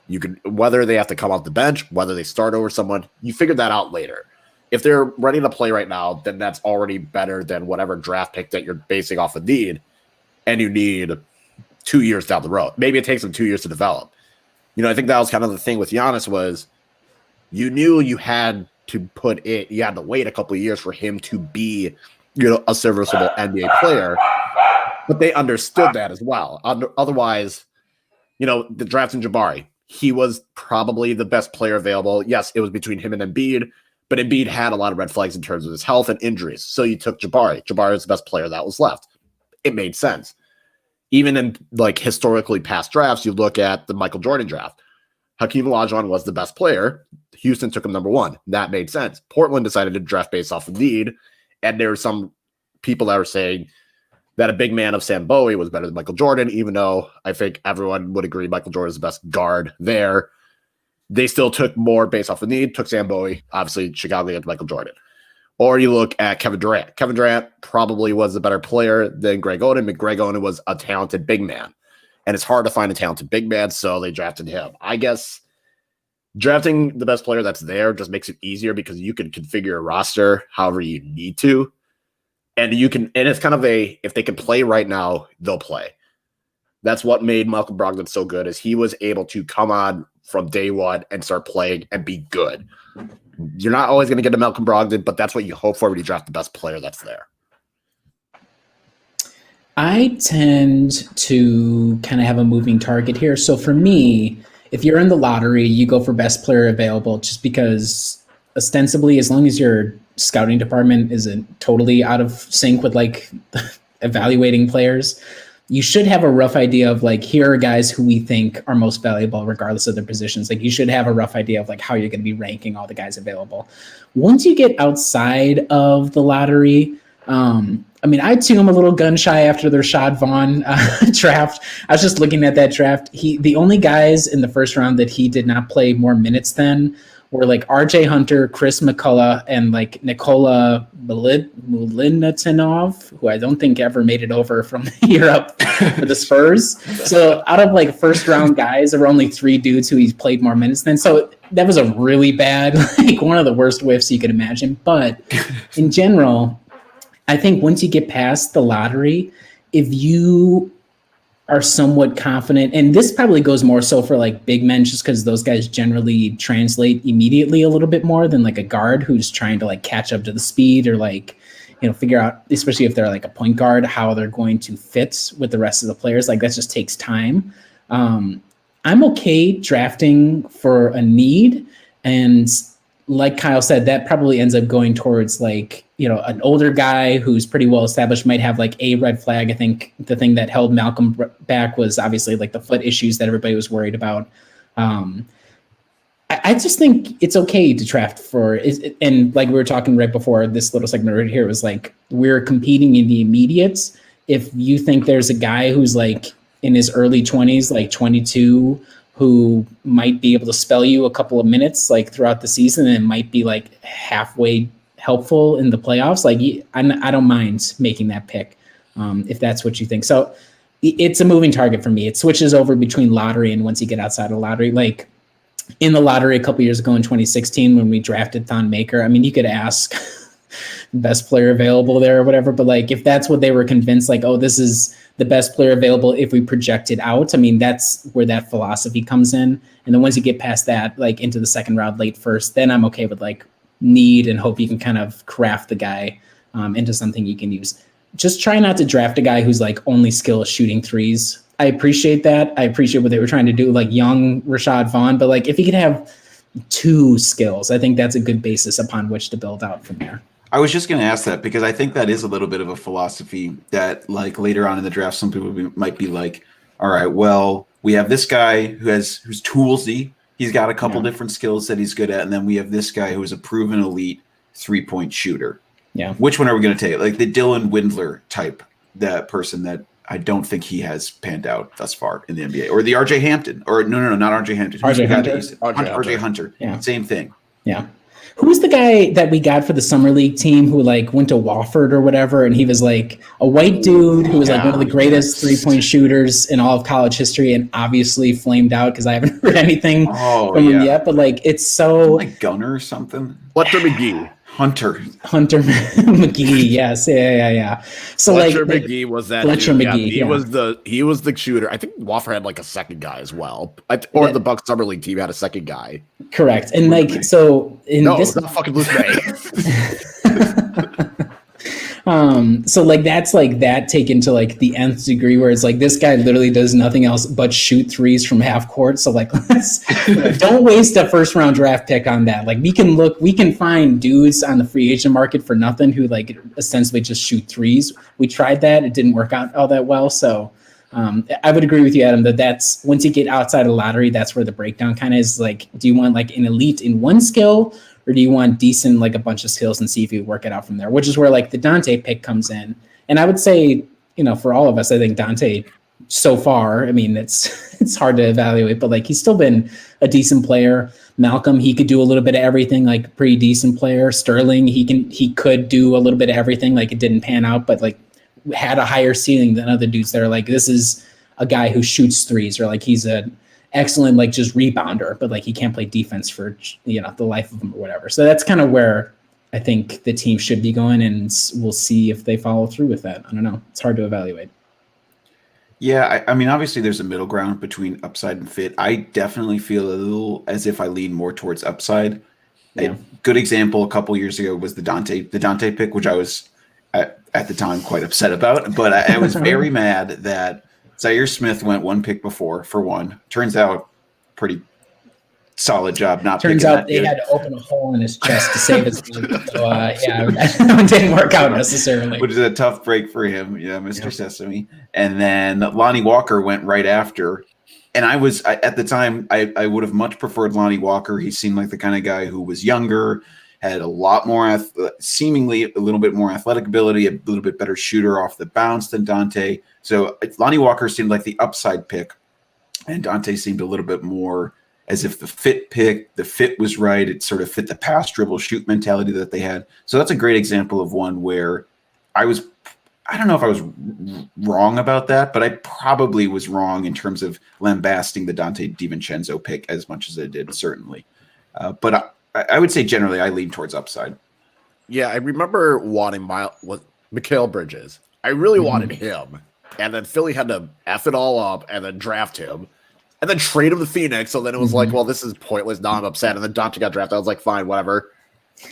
You can, whether they have to come off the bench, whether they start over someone, you figure that out later. If they're ready to play right now, then that's already better than whatever draft pick that you're basing off of need, and you need 2 years down the road. Maybe it takes them 2 years to develop. I think that was kind of the thing with Giannis was you knew you had to you had to wait a couple of years for him to be, a serviceable NBA player, but they understood that as well. Otherwise, the draft in Jabari, he was probably the best player available. Yes, it was between him and Embiid, but Embiid had a lot of red flags in terms of his health and injuries. So you took Jabari. Jabari is the best player that was left. It made sense. Even in like historically past drafts, you look at the Michael Jordan draft. Hakeem Olajuwon was the best player. Houston took him number one. That made sense. Portland decided to draft based off of need. And there were some people that were saying that a big man of Sam Bowie was better than Michael Jordan, even though I think everyone would agree Michael Jordan is the best guard there. They still took more based off of need, took Sam Bowie, obviously Chicago against Michael Jordan. Or you look at Kevin Durant. Kevin Durant probably was a better player than Greg Oden, but Greg Oden was a talented big man. And it's hard to find a talented big man, so they drafted him. I guess drafting the best player that's there just makes it easier because you can configure a roster however you need to. And it's kind of if they can play right now, they'll play. That's what made Malcolm Brogdon so good is he was able to come on from day one and start playing and be good. You're not always going to get a Malcolm Brogdon, but that's what you hope for when you draft the best player that's there. I tend to kind of have a moving target here. So for me, if you're in the lottery, you go for best player available just because ostensibly, as long as your scouting department isn't totally out of sync with like evaluating players, you should have a rough idea of like, here are guys who we think are most valuable regardless of their positions. Like you should have a rough idea of like how you're going to be ranking all the guys available. Once you get outside of the lottery, I too am a little gun shy after the Rashad Vaughn draft. I was just looking at that draft. The only guys in the first round that he did not play more minutes than were like RJ Hunter, Chris McCullough, and like Nikola Milinitinov, who I don't think ever made it over from Europe for the Spurs. So out of like first round guys, there were only 3 dudes who he's played more minutes than. So that was a really bad, like one of the worst whiffs you could imagine. But in general, I think once you get past the lottery, if you are somewhat confident, and this probably goes more so for like big men, just because those guys generally translate immediately a little bit more than like a guard who's trying to like catch up to the speed or like, figure out, especially if they're like a point guard, how they're going to fit with the rest of the players. Like that just takes time. I'm okay drafting for a need, and like Kyle said, that probably ends up going towards like, an older guy who's pretty well established might have like a red flag. I think the thing that held Malcolm back was obviously like the foot issues that everybody was worried about. I just think it's okay to draft for, and like we were talking right before this little segment right here was like, we're competing in the immediates. If you think there's a guy who's like in his early 20s, like 22, who might be able to spell you a couple of minutes like throughout the season and might be like halfway helpful in the playoffs, like I don't mind making that pick if that's what you think. So it's a moving target for me. It switches over between lottery and once you get outside of lottery. Like in the lottery a couple years ago in 2016 when we drafted Thon Maker, I mean, you could ask best player available there or whatever, but like if that's what they were convinced, like, oh, this is the best player available if we project it out, I mean, that's where that philosophy comes in. And then once you get past that, like into the second round, late first, then I'm okay with like need and hope you can kind of craft the guy into something you can use. Just try not to draft a guy who's like only skill is shooting threes. I appreciate that. I appreciate what they were trying to do, like young Rashad Vaughn, but like if he could have 2 skills, I think that's a good basis upon which to build out from there. I was just going to ask that because I think that is a little bit of a philosophy that like later on in the draft, some people might be like, all right, well, we have this guy who's toolsy. He's got a couple different skills that he's good at. And then we have this guy who is a proven elite 3-point shooter. Yeah. Which one are we going to take? Like the Dylan Windler type, that person that I don't think he has panned out thus far in the NBA, or the RJ Hampton, or no, not RJ Hampton. RJ Hunter. Yeah. Same thing. Yeah. Who's the guy that we got for the summer league team who like went to Wofford or whatever, and he was like a white dude who was like one of the greatest 3-point shooters in all of college history, and obviously flamed out because I haven't heard anything from him yet. But like, it's so like Gunner or something. Fletcher McGee. Hunter McGee, yes, yeah. So Fletcher McGee was that Fletcher dude. McGee. He was the shooter. I think Wofford had like a second guy as well, or the Bucks summer league team had a second guy. Correct, and like so in this, it's not fucking Luke May. So like that's like that taken to like the nth degree where it's like this guy literally does nothing else but shoot threes from half court. So like let's don't waste a first round draft pick on that. Like we can find dudes on the free agent market for nothing who like essentially just shoot threes. We tried that, it didn't work out all that well. So I would agree with you, Adam, that's once you get outside of lottery, that's where the breakdown kind of is. Like, do you want like an elite in one skill, or do you want decent, like a bunch of skills and see if you work it out from there, which is where like the Dante pick comes in. And I would say, for all of us, I think Dante so far, I mean, it's hard to evaluate, but like he's still been a decent player. Malcolm, he could do a little bit of everything, like pretty decent player. Sterling, he could do a little bit of everything, like it didn't pan out, but like had a higher ceiling than other dudes that are like, this is a guy who shoots threes, or like he's an excellent like just rebounder, but like he can't play defense for the life of him or whatever. So that's kind of where I think the team should be going, and we'll see if they follow through with that. I don't know. It's hard to evaluate. Yeah, I mean, obviously there's a middle ground between upside and fit. I definitely feel a little as if I lean more towards upside. Yeah. A good example a couple years ago was the Dante pick, which I was at the time quite upset about, but I was very mad that Zaire Smith went one pick before for one. Turns out pretty solid job not Turns picking out they had to open a hole in his chest to save his life. So it didn't work out necessarily. Which is a tough break for him, Mr. Sesame. And then Lonnie Walker went right after. And at the time, I would have much preferred Lonnie Walker. He seemed like the kind of guy who was younger, had a lot more, seemingly a little bit more athletic ability, a little bit better shooter off the bounce than Dante. So Lonnie Walker seemed like the upside pick, and Dante seemed a little bit more as if the fit was right. It sort of fit the pass, dribble, shoot mentality that they had. So that's a great example of one where I don't know if I was wrong about that, but I probably was wrong in terms of lambasting the Dante DiVincenzo pick as much as I did, certainly. But I would say generally I lean towards upside. Yeah, I remember wanting Mikal Bridges. I really wanted him. And then Philly had to F it all up and then draft him. And then trade him to Phoenix. So then it was like, well, this is pointless. Now I'm upset. And then Dante got drafted. I was like, fine, whatever.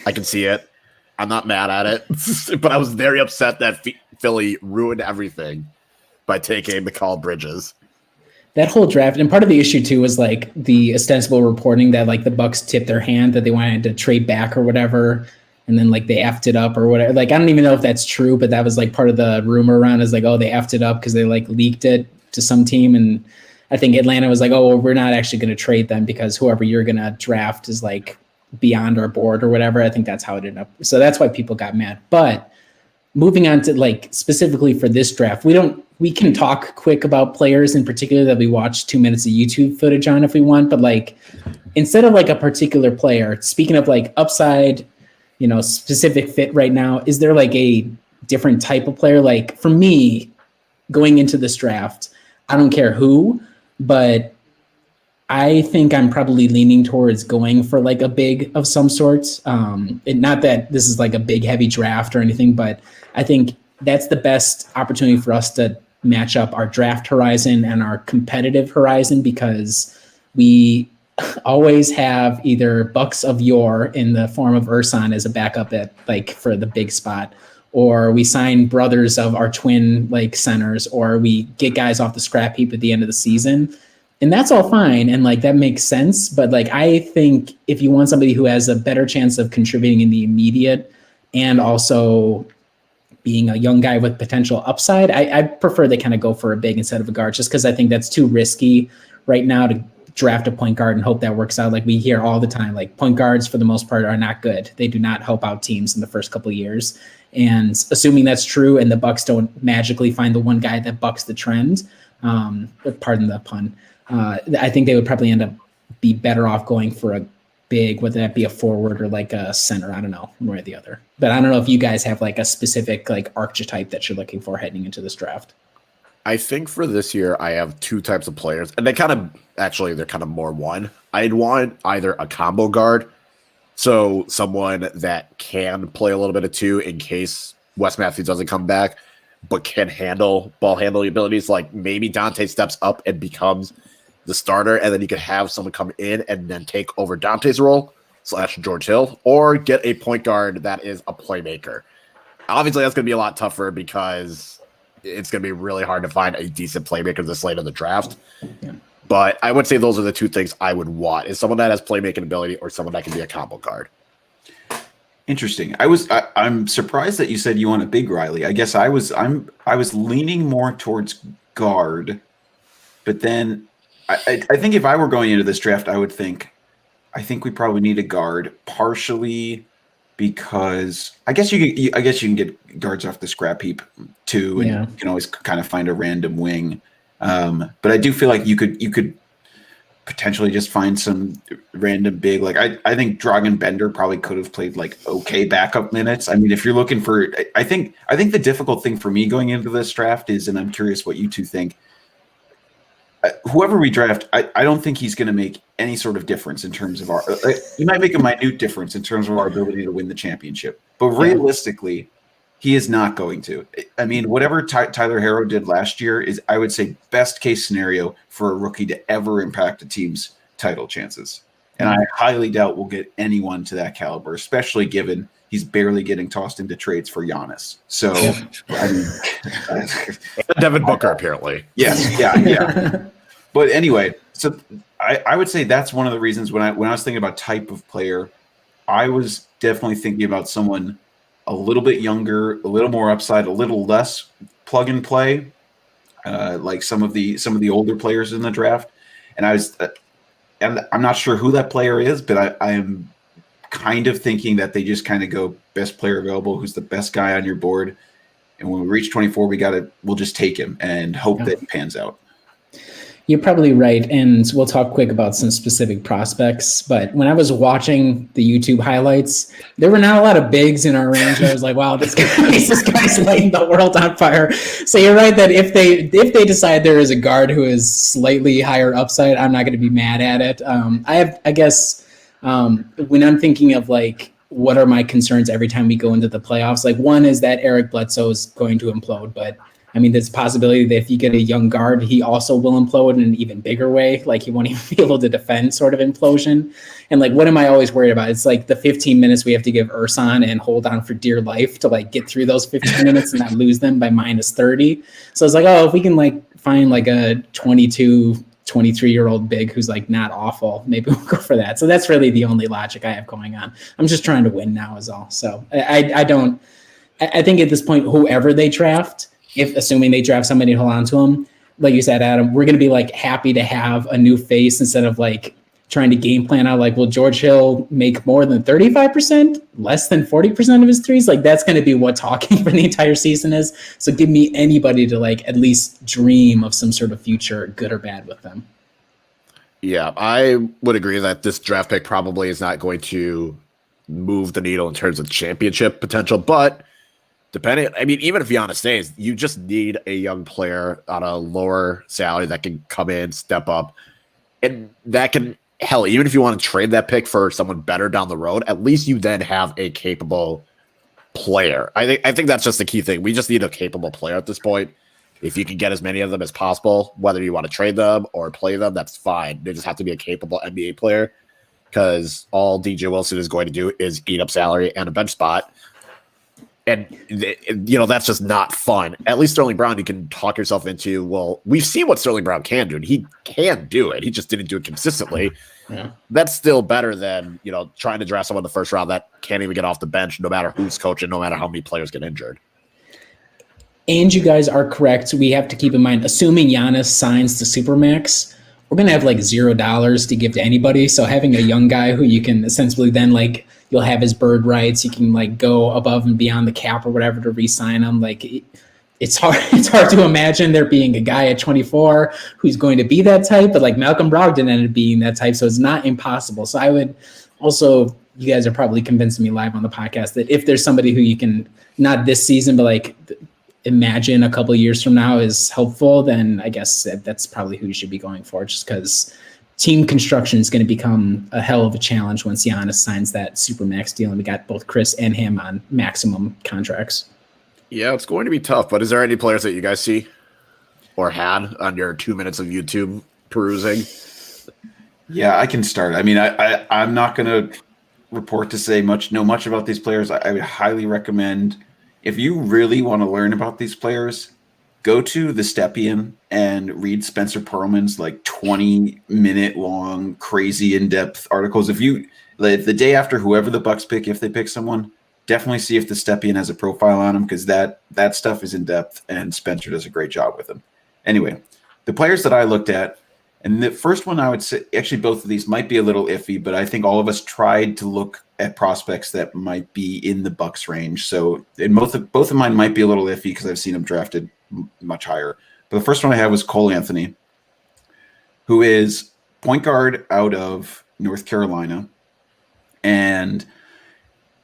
I can see it. I'm not mad at it. But I was very upset that Philly ruined everything by taking Mikal Bridges. That whole draft, and part of the issue too was like the ostensible reporting that like the Bucks tipped their hand that they wanted to trade back or whatever, and then like they effed it up or whatever. Like I don't even know if that's true, but that was like part of the rumor around is like, oh, they effed it up because they like leaked it to some team, and I think Atlanta was like, oh, well, we're not actually going to trade them because whoever you're going to draft is like beyond our board or whatever. I think that's how it ended up. So that's why people got mad. But moving on to like specifically for this draft, we can talk quick about players in particular that we watched 2 minutes of YouTube footage on if we want, but like instead of like a particular player, speaking of like upside, specific fit right now, is there like a different type of player? Like for me going into this draft, I don't care who, but I think I'm probably leaning towards going for like a big of some sorts. Not that this is like a big heavy draft or anything, but I think that's the best opportunity for us to match up our draft horizon and our competitive horizon, because we always have either Bucks of yore in the form of Ursan as a backup at like for the big spot, or we sign brothers of our twin like centers, or we get guys off the scrap heap at the end of the season. And that's all fine. And like, that makes sense. But like, I think if you want somebody who has a better chance of contributing in the immediate and also being a young guy with potential upside, I prefer they kind of go for a big instead of a guard, just because I think that's too risky right now to draft a point guard and hope that works out. Like we hear all the time, like point guards for the most part are not good. They do not help out teams in the first couple of years. And assuming that's true and the Bucks don't magically find the one guy that bucks the trend, pardon the pun, I think they would probably end up be better off going for a big, whether that be a forward or like a center. I don't know, one or the other. But I don't know if you guys have like a specific like archetype that you're looking for heading into this draft. I think for this year, I have two types of players, and they're kind of more one. I'd want either a combo guard, so someone that can play a little bit of two in case Wes Matthews doesn't come back, but can handle ball handling abilities. Like maybe Dante steps up and becomes the starter, and then you could have someone come in and then take over Dante's role / George Hill, or get a point guard that is a playmaker. Obviously, that's going to be a lot tougher because it's going to be really hard to find a decent playmaker this late in the draft. Yeah. But I would say those are the two things I would want, is someone that has playmaking ability or someone that can be a combo guard. Interesting. I'm surprised that you said you want a big Riley. I guess I was leaning more towards guard, but then I think if I were going into this draft, I think we probably need a guard, partially because I guess you can get guards off the scrap heap too, and you can always kind of find a random wing. But I do feel like you could potentially just find some random big, like I think Dragan Bender probably could have played like okay backup minutes. I mean, if you're looking for, I think the difficult thing for me going into this draft is, and I'm curious what you two think, whoever we draft, I don't think he's going to make any sort of difference in terms of he might make a minute difference in terms of our ability to win the championship, but realistically, he is not going to. I mean, whatever Tyler Herro did last year is, I would say, best case scenario for a rookie to ever impact a team's title chances. And I highly doubt we'll get anyone to that caliber, especially given he's barely getting tossed into trades for Giannis. So, I mean, Devin Booker, apparently. Yes. Yeah. But anyway, so I would say that's one of the reasons when I was thinking about type of player, I was definitely thinking about someone a little bit younger, a little more upside, a little less plug and play, like some of the older players in the draft. And and I'm not sure who that player is, but I am kind of thinking that they just kind of go best player available, who's the best guy on your board. And when we reach 24, we'll just take him and hope that it pans out. You're probably right, and we'll talk quick about some specific prospects. But when I was watching the YouTube highlights, there were not a lot of bigs in our range. I was like, "Wow, this guy's lighting the world on fire." So you're right that if they decide there is a guard who is slightly higher upside, I'm not going to be mad at it. I guess when I'm thinking of like what are my concerns every time we go into the playoffs, like one is that Eric Bledsoe is going to implode, but I mean, there's a possibility that if you get a young guard, he also will implode in an even bigger way. Like he won't even be able to defend sort of implosion. And like, what am I always worried about? It's like the 15 minutes we have to give Ursan and hold on for dear life to like get through those 15 minutes and not lose them by minus 30. So it's like, oh, if we can like find like a 22, 23-year-old big who's like not awful, maybe we'll go for that. So that's really the only logic I have going on. I'm just trying to win now is all. So I think at this point, whoever they draft, if assuming they draft somebody to hold on to them, like you said, Adam, we're going to be like happy to have a new face instead of like trying to game plan out like, will George Hill make more than 35%, less than 40% of his threes? Like that's going to be what talking for the entire season is. So give me anybody to like at least dream of some sort of future, good or bad, with them. Yeah, I would agree that this draft pick probably is not going to move the needle in terms of championship potential, but depending, I mean, even if Giannis stays, you just need a young player on a lower salary that can come in, step up, and that can, hell, even if you want to trade that pick for someone better down the road, at least you then have a capable player. I think that's just the key thing. We just need a capable player at this point. If you can get as many of them as possible, whether you want to trade them or play them, that's fine. They just have to be a capable NBA player, because all DJ Wilson is going to do is eat up salary and a bench spot. And, you know, that's just not fun. At least Sterling Brown, you can talk yourself into, well, we've seen what Sterling Brown can do, and he can do it. He just didn't do it consistently. Yeah. That's still better than, you know, trying to draft someone in the first round that can't even get off the bench, no matter who's coaching, no matter how many players get injured. And you guys are correct. We have to keep in mind, assuming Giannis signs to Supermax, we're going to have like $0 to give to anybody. So having a young guy who you can essentially then like, you'll have his bird rights. You can like go above and beyond the cap or whatever to re-sign him. Like it's hard. It's hard to imagine there being a guy at 24 who's going to be that type. But like Malcolm Brogdon ended up being that type, so it's not impossible. So I would also, you guys are probably convincing me live on the podcast that if there's somebody who you can, not this season, but like imagine a couple of years from now is helpful, then I guess that's probably who you should be going for, just because team construction is going to become a hell of a challenge once Giannis signs that Supermax deal, and we got both Chris and him on maximum contracts. Yeah, it's going to be tough, but is there any players that you guys see or had on your 2 minutes of YouTube perusing? Yeah, I can start. I mean, I'm not going to report to say know much about these players. I would highly recommend, if you really want to learn about these players, go to the Stepien and read Spencer Perlman's like 20-minute long, crazy in-depth articles. If you, the day after whoever the Bucks pick, if they pick someone, definitely see if the Stepien has a profile on him, because that stuff is in depth, and Spencer does a great job with him. Anyway, the players that I looked at, and the first one I would say, actually both of these might be a little iffy, but I think all of us tried to look at prospects that might be in the Bucks range. So, and both of mine might be a little iffy because I've seen them drafted much higher. But the first one I have was Cole Anthony, who is point guard out of North Carolina. And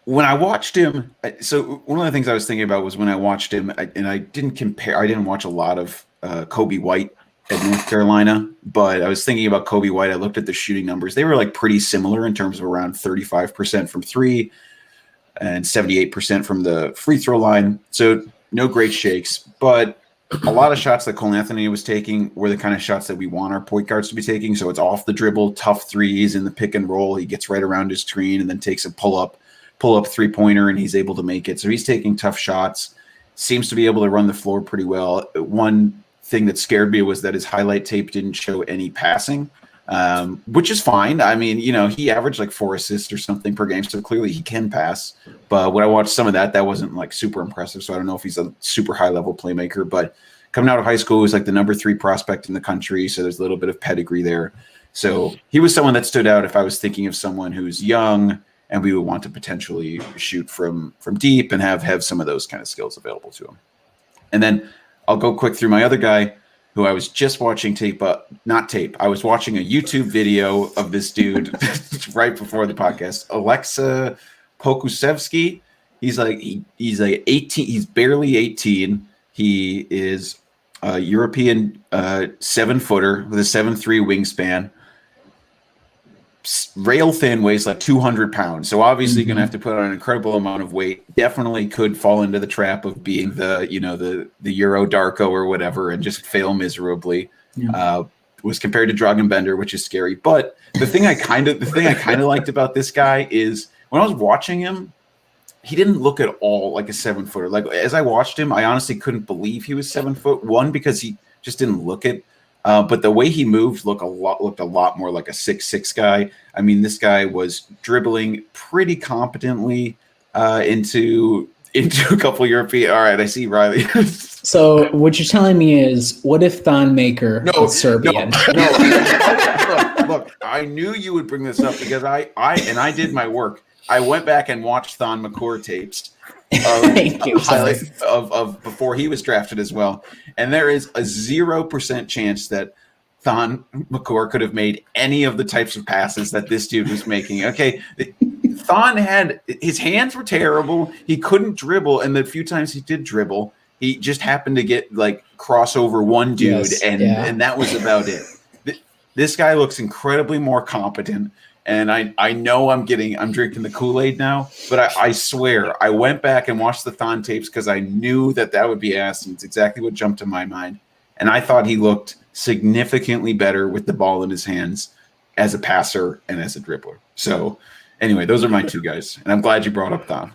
when I watched him, so one of the things I was thinking about was when I watched him, and I didn't watch a lot of Kobe White at North Carolina, but I was thinking about Kobe White. I looked at the shooting numbers. They were like pretty similar in terms of around 35% from three and 78% from the free throw line. So no great shakes, but a lot of shots that Cole Anthony was taking were the kind of shots that we want our point guards to be taking. So it's off the dribble, tough threes in the pick and roll. He gets right around his screen and then takes a pull up 3-pointer, and he's able to make it. So he's taking tough shots, seems to be able to run the floor pretty well. One thing that scared me was that his highlight tape didn't show any passing, which is fine. I mean, you know, he averaged like 4 assists or something per game, so clearly he can pass. But when I watched some of that wasn't like super impressive. So I don't know if he's a super high level playmaker, but coming out of high school, he was like the number 3 prospect in the country. So there's a little bit of pedigree there. So he was someone that stood out if I was thinking of someone who's young and we would want to potentially shoot from deep and have some of those kind of skills available to him. And then I'll go quick through my other guy. who I was just watching I was watching a YouTube video of this dude right before the podcast. Alexa Pokusevsky. He's like 18. He's barely 18. He is a European 7-footer with a 7'3" wingspan. Rail thin, weighs like 200 pounds. So obviously going to have to put on an incredible amount of weight. Definitely could fall into the trap of being the Euro Darko or whatever and just fail miserably. Yeah. Was compared to Dragan Bender, which is scary. But the thing I kind of liked about this guy is when I was watching him, he didn't look at all like a 7-footer. Like as I watched him, I honestly couldn't believe he was 7 foot. One, because he just didn't look it. But the way he moved looked a lot more like a 6'6" guy. I mean, this guy was dribbling pretty competently into a couple European. All right, I see Riley. So what you're telling me is, what if Thon Maker was Serbian? No. Look, I knew you would bring this up because I did my work. I went back and watched Thon McCourt tapes of before he was drafted as well. And there is a 0% chance that Thon McCourt could have made any of the types of passes that this dude was making. Okay. Thon his hands were terrible. He couldn't dribble. And the few times he did dribble, he just happened to get like crossover one dude. And that was about it. This guy looks incredibly more competent. And I know I'm drinking the Kool-Aid now, but I swear I went back and watched the Thon tapes because I knew that would be asked. And it's exactly what jumped to my mind. And I thought he looked significantly better with the ball in his hands as a passer and as a dribbler. So anyway, those are my two guys. And I'm glad you brought up Thon.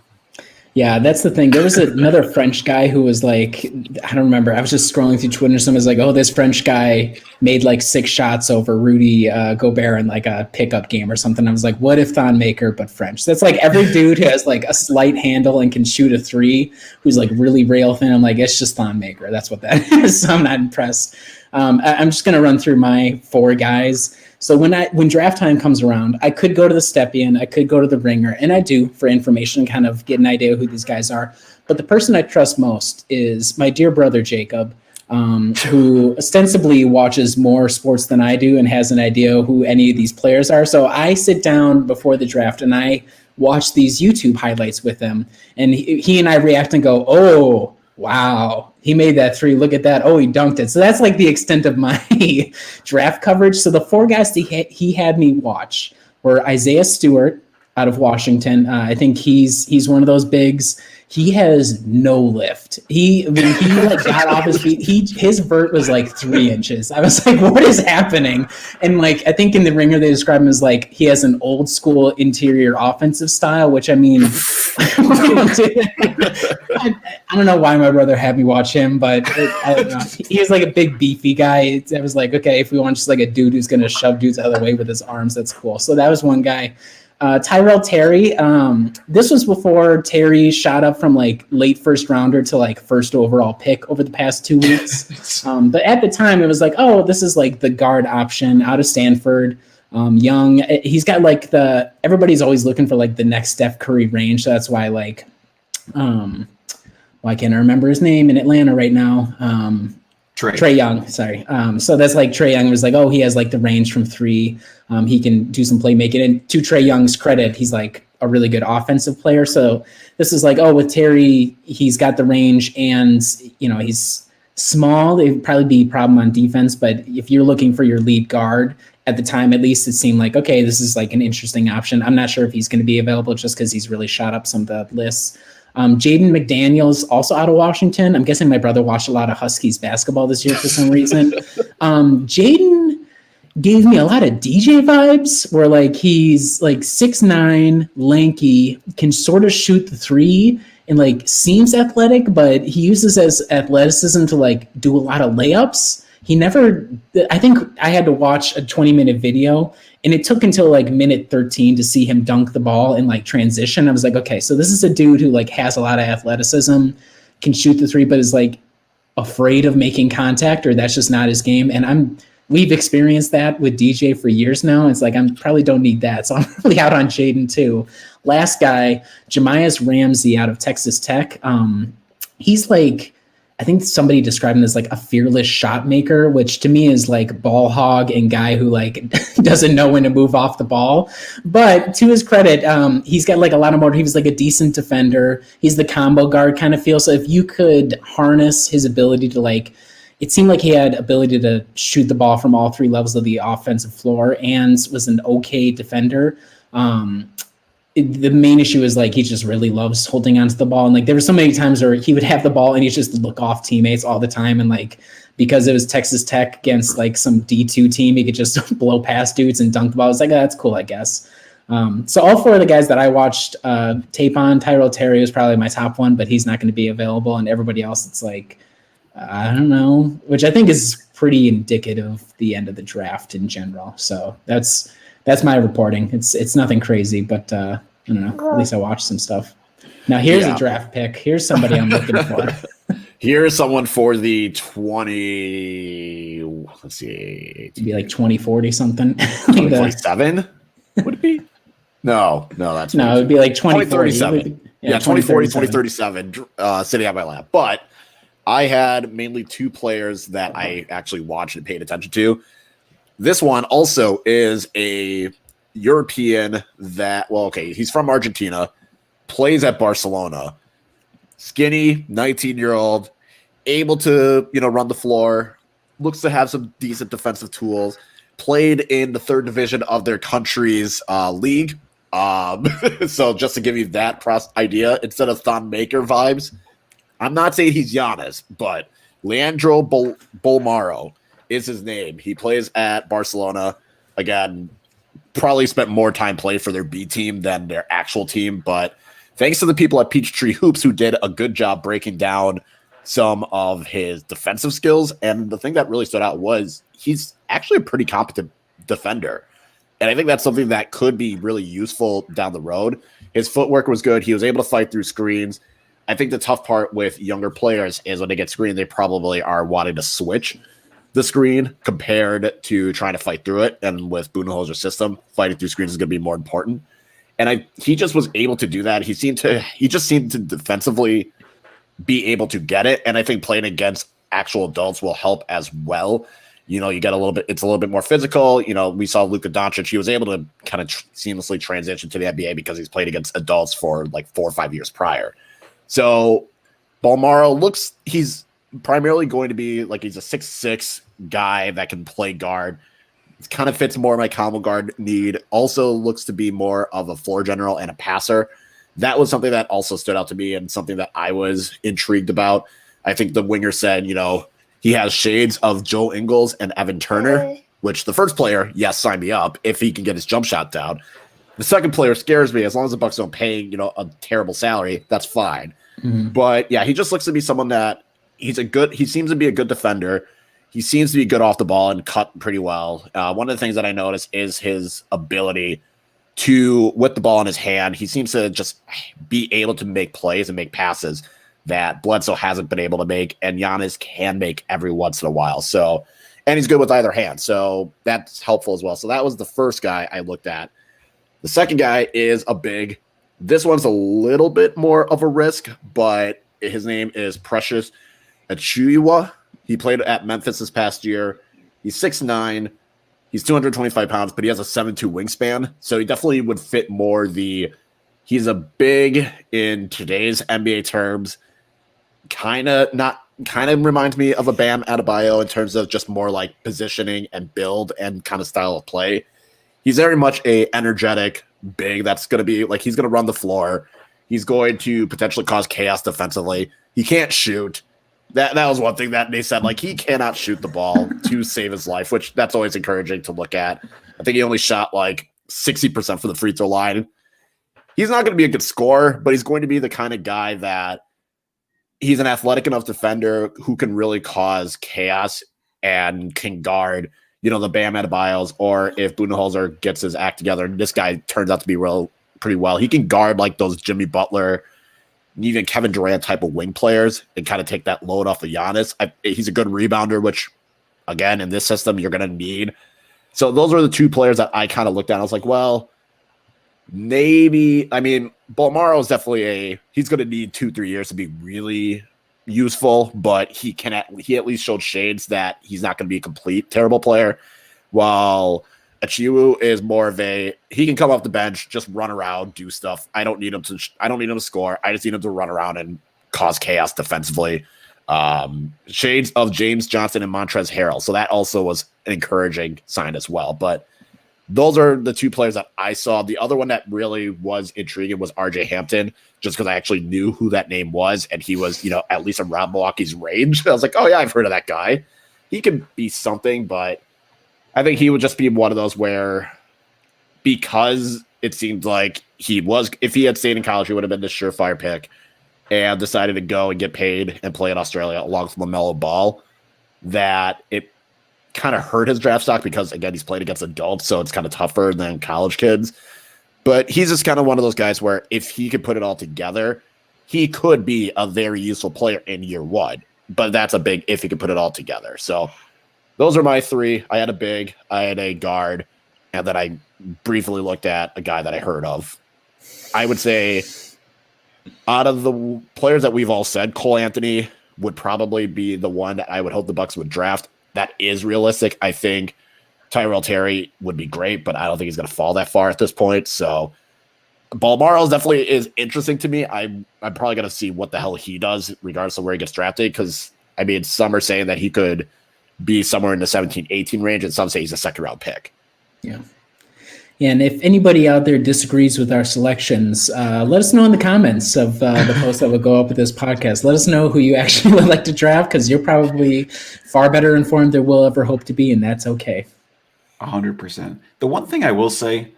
Yeah, that's the thing. There was another French guy who was like, I don't remember. I was just scrolling through Twitter and someone was like, oh, this French guy made like 6 shots over Rudy Gobert in like a pickup game or something. I was like, what if Thon Maker but French? That's like every dude who has like a slight handle and can shoot a 3 who's like really rail thin. I'm like, it's just Thon Maker. That's what that is. So I'm not impressed. I'm just going to run through my 4 guys. So when draft time comes around, I could go to the Stepien, I could go to the Ringer, and I do for information, kind of get an idea of who these guys are. But the person I trust most is my dear brother Jacob, who ostensibly watches more sports than I do and has an idea who any of these players are. So I sit down before the draft and I watch these YouTube highlights with him, and he and I react and go, oh, wow, he made that 3. Look at that. Oh, he dunked it. So that's like the extent of my draft coverage. So the 4 guys he had me watch were Isaiah Stewart out of Washington. I think he's one of those bigs. He has no lift. When he like got off his feet, his vert was like 3 inches. I was like, what is happening? And like, I think in the Ringer, they describe him as like, he has an old school interior offensive style, which I mean, I don't know why my brother had me watch him, but I don't know. He was like a big beefy guy. I was like, okay, if we want just like a dude who's going to shove dudes out of the way with his arms, that's cool. So that was one guy. Tyrell Terry. This was before Terry shot up from like late first rounder to like first overall pick over the past 2 weeks. But at the time it was like, oh, this is like the guard option out of Stanford. Young. He's got like everybody's always looking for like the next Steph Curry range. So that's why like, why can't I remember his name in Atlanta right now? Trae Young, sorry. So that's like Trae Young was like, oh, he has like the range from 3. He can do some playmaking. And to Trae Young's credit, he's like a really good offensive player. So this is like, oh, with Terry, he's got the range and, he's small. It would probably be a problem on defense. But if you're looking for your lead guard at the time, at least it seemed like, okay, this is like an interesting option. I'm not sure if he's going to be available just because he's really shot up some of the lists. Jaden McDaniels, also out of Washington. I'm guessing my brother watched a lot of Huskies basketball this year for some reason. Jaden gave me a lot of DJ vibes where like he's like 6'9", lanky, can sort of shoot the 3 and like seems athletic, but he uses his athleticism to like do a lot of layups. I think I had to watch a 20-minute video and it took until like minute 13 to see him dunk the ball in like transition. I was like, okay, so this is a dude who like has a lot of athleticism, can shoot the 3, but is like afraid of making contact, or that's just not his game. And we've experienced that with DJ for years now. It's like, I probably don't need that. So I'm really out on Jaden too. Last guy, Jamias Ramsey out of Texas Tech. He's like, I think somebody described him as like a fearless shot maker, which to me is like ball hog and guy who like doesn't know when to move off the ball. But to his credit, he's got like a lot of more. He was like a decent defender. He's the combo guard kind of feel. So if you could harness his ability to like, it seemed like he had ability to shoot the ball from all three levels of the offensive floor and was an okay defender. The main issue is like he just really loves holding onto the ball, and like there were so many times where he would have the ball and he'd just look off teammates all the time, and like because it was Texas Tech against like some D2 team, he could just blow past dudes and dunk the ball. I was like, oh, that's cool, I guess. So all four of the guys that I watched tape on, Tyrell Terry was probably my top one, but he's not going to be available, and everybody else, it's like I don't know, which I think is pretty indicative of the end of the draft in general. So that's my reporting. It's nothing crazy, but I don't know. At least I watched some stuff. Now here's a draft pick. Here's somebody I'm looking for. Here's someone for the 20. Let's see. It'd be like 2040 something. 2047? Would it be? No, that's no. It'd be like 2037. Yeah, 2040, 2037. Sitting on my lap, but I had mainly two players that I actually watched and paid attention to. This one also is a European that, well, okay, he's from Argentina, plays at Barcelona, skinny, 19-year-old, able to, run the floor, looks to have some decent defensive tools, played in the third division of their country's league. So just to give you that idea, instead of Thon Maker vibes, I'm not saying he's Giannis, but Leandro Bolmaro is his name. He plays at Barcelona. Again, probably spent more time playing for their B team than their actual team, but thanks to the people at Peachtree Hoops who did a good job breaking down some of his defensive skills. And the thing that really stood out was he's actually a pretty competent defender. And I think that's something that could be really useful down the road. His footwork was good. He was able to fight through screens. I think the tough part with younger players is when they get screened, they probably are wanting to switch the screen compared to trying to fight through it. And with Budenholzer's system, fighting through screens is going to be more important. And he just was able to do that. He just seemed to defensively be able to get it. And I think playing against actual adults will help as well. You get it's a little bit more physical. We saw Luka Doncic. He was able to kind of seamlessly transition to the NBA because he's played against adults for like 4 or 5 years prior. So Bolmaro he's primarily going to be like he's a 6'6" guy that can play guard. It kind of fits more of my combo guard need. Also looks to be more of a floor general and a passer. That was something that also stood out to me and something that I was intrigued about. I think the winger said, he has shades of Joe Ingles and Evan Turner, which the first player, yes, sign me up if he can get his jump shot down. The second player scares me. As long as the Bucks don't pay, a terrible salary, that's fine. Mm-hmm. But yeah, he just looks to be someone that he seems to be a good defender. He seems to be good off the ball and cut pretty well. One of the things that I noticed is his ability to, with the ball in his hand, he seems to just be able to make plays and make passes that Bledsoe hasn't been able to make, and Giannis can make every once in a while. So, and he's good with either hand, so that's helpful as well. So that was the first guy I looked at. The second guy is a big. This one's a little bit more of a risk, but his name is Precious Achiuwa. He played at Memphis this past year. He's 6'9". He's 225 pounds, but he has a 7'2" wingspan. So he definitely would fit more he's a big in today's NBA terms. Kind of reminds me of a Bam Adebayo in terms of just more like positioning and build and kind of style of play. He's very much a energetic big that's going to be like, he's going to run the floor. He's going to potentially cause chaos defensively. He can't shoot. That was one thing that they said, like, he cannot shoot the ball to save his life, which that's always encouraging to look at. I think he only shot like 60% for the free throw line. He's not going to be a good scorer, but he's going to be the kind of guy that he's an athletic enough defender who can really cause chaos and can guard, the Bam Adebayos, or if Budenholzer gets his act together, and this guy turns out to be pretty well, he can guard like those Jimmy Butler, even Kevin Durant type of wing players and kind of take that load off of Giannis. He's a good rebounder, which, again, in this system, you're going to need. So those are the two players that I kind of looked at. I was like, well, maybe, Bolmaro is definitely he's going to need 2-3 years to be really useful, but he at least showed shades that he's not going to be a complete terrible player. While Achiuwu is more of he can come off the bench, just run around, do stuff. I don't need him to score. I just need him to run around and cause chaos defensively. Shades of James Johnson and Montrezl Harrell. So that also was an encouraging sign as well. But those are the two players that I saw. The other one that really was intriguing was RJ Hampton, just because I actually knew who that name was, and he was, at least around Milwaukee's range. I was like, oh yeah, I've heard of that guy. He could be something, but I think he would just be one of those where, because it seemed like if he had stayed in college, he would have been the surefire pick, and decided to go and get paid and play in Australia along with LaMelo Ball, that it kind of hurt his draft stock because, again, he's played against adults, so it's kind of tougher than college kids. But he's just kind of one of those guys where if he could put it all together, he could be a very useful player in year one. But that's a big if he could put it all together. So those are my three. I had a big, I had a guard, and then I briefly looked at a guy that I heard of. I would say out of the players that we've all said, Cole Anthony would probably be the one that I would hope the Bucks would draft. That is realistic. I think Tyrell Terry would be great, but I don't think he's going to fall that far at this point. So Balmaro definitely is interesting to me. I'm probably going to see what the hell he does, regardless of where he gets drafted, because, some are saying that he could be somewhere in the 17-18 range, and some say he's a second-round pick. Yeah. Yeah, and if anybody out there disagrees with our selections, let us know in the comments of the post that will go up with this podcast. Let us know who you actually would like to draft, because you're probably far better informed than we'll ever hope to be, and that's okay. 100%. The one thing I will say,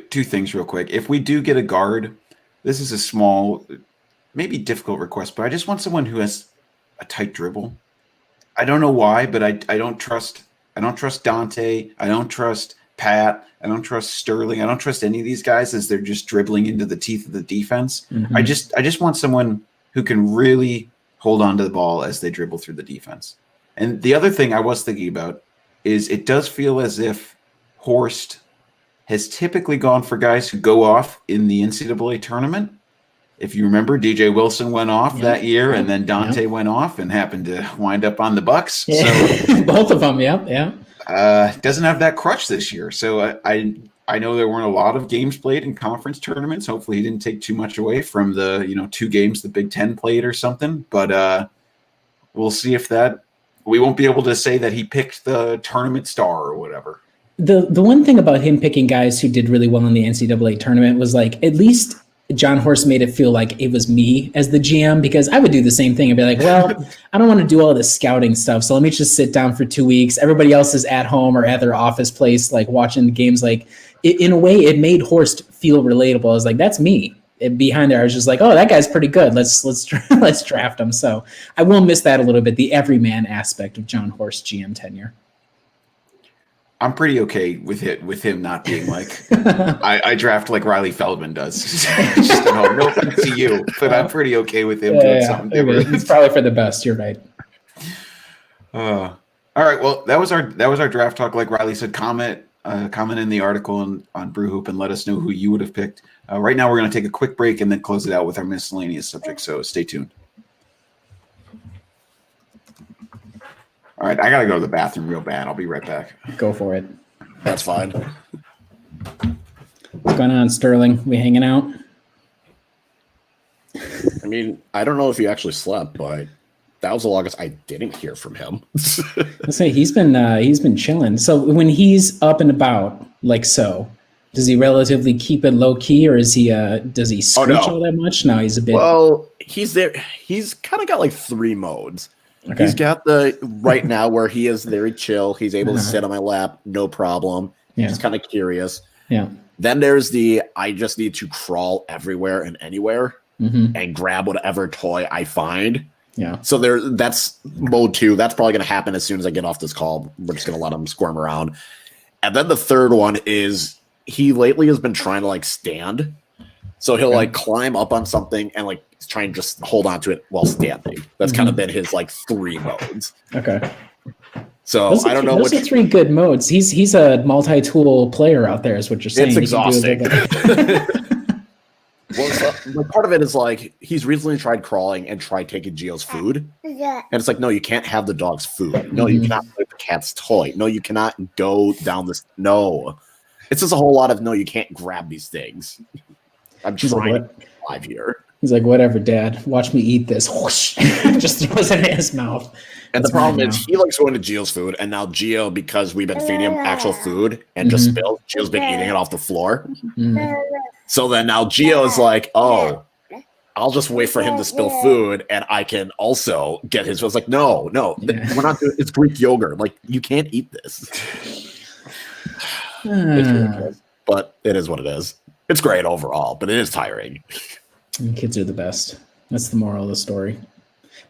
two things real quick. If we do get a guard, this is a small, maybe difficult request, but I just want someone who has a tight dribble. I don't know why, but I don't trust Dante. I don't trust Pat. I don't trust Sterling. I don't trust any of these guys as they're just dribbling into the teeth of the defense. Mm-hmm. I just want someone who can really hold on to the ball as they dribble through the defense. And the other thing I was thinking about is it does feel as if Horst has typically gone for guys who go off in the NCAA tournament. If you remember, DJ Wilson went off that year, and then Dante went off and happened to wind up on the Bucks. Yeah. So both of them, yeah. Doesn't have that crutch this year. So I know there weren't a lot of games played in conference tournaments. Hopefully he didn't take too much away from the 2 games the Big Ten played or something. But we'll see if we won't be able to say that he picked the tournament star or whatever. The one thing about him picking guys who did really well in the NCAA tournament was, like, at least John Horst made it feel like it was me as the GM, because I would do the same thing and be like, well, I don't want to do all this scouting stuff, so let me just sit down for 2 weeks. Everybody else is at home or at their office place, like, watching the games. Like, in a way, it made Horst feel relatable. I was like, that's me. And behind there, I was just like, oh, that guy's pretty good. Let's draft him. So I will miss that a little bit, the everyman aspect of John Horst's GM tenure. I'm pretty okay with him not being like I draft like Riley Feldman does. Just, no offense to you, but I'm pretty okay with him doing something different. It's probably for the best. You're right. All right. Well, that was our draft talk. Like Riley said, comment in the article on Brew Hoop and let us know who you would have picked. Right now, we're going to take a quick break and then close it out with our miscellaneous subjects. So stay tuned. All right, I got to go to the bathroom real bad. I'll be right back. Go for it. That's fine. What's going on, Sterling? We hanging out? I don't know if he actually slept, but that was the longest I didn't hear from him. Let's say he's been chilling. So when he's up and about, like so, does he relatively keep it low key, or is he does he screech all that much? No, he's a bit. Well, he's there. He's kind of got like 3 modes. Okay. He's got the right now where he is very chill. He's able to sit on my lap, no problem. Yeah. He's kind of curious. Yeah. Then there's the I just need to crawl everywhere and anywhere and grab whatever toy I find. Yeah. So that's mode 2. That's probably going to happen as soon as I get off this call. We're just going to let him squirm around. And then the third one is he lately has been trying to like stand. So he'll like climb up on something and like try and just hold on to it while standing. That's kind of been his like 3 modes. Okay. So I don't know. Those are 3 good modes. He's a multi-tool player out there, is what you're saying. It's exhausting. Well, so, part of it is like he's recently tried crawling and tried taking Gio's food, and it's like, no, you can't have the dog's food. No, you cannot play with the cat's toy. No, you cannot go down this. No, it's just a whole lot of no. You can't grab these things. I'm trying to be alive here. He's like, whatever, Dad. Watch me eat this. Whoosh. Just throws it in his mouth. And the problem is he likes going to Gio's food, and now Gio, because we've been feeding him actual food and just spilled, Gio's been eating it off the floor. So then now Gio is like, oh, I'll just wait for him to spill food, and I can also get his. I was like, no, we're not doing. It's Greek yogurt. Like, you can't eat this. It's ridiculous, but it is what it is. It's great overall, but it is tiring. Kids are the best. That's the moral of the story.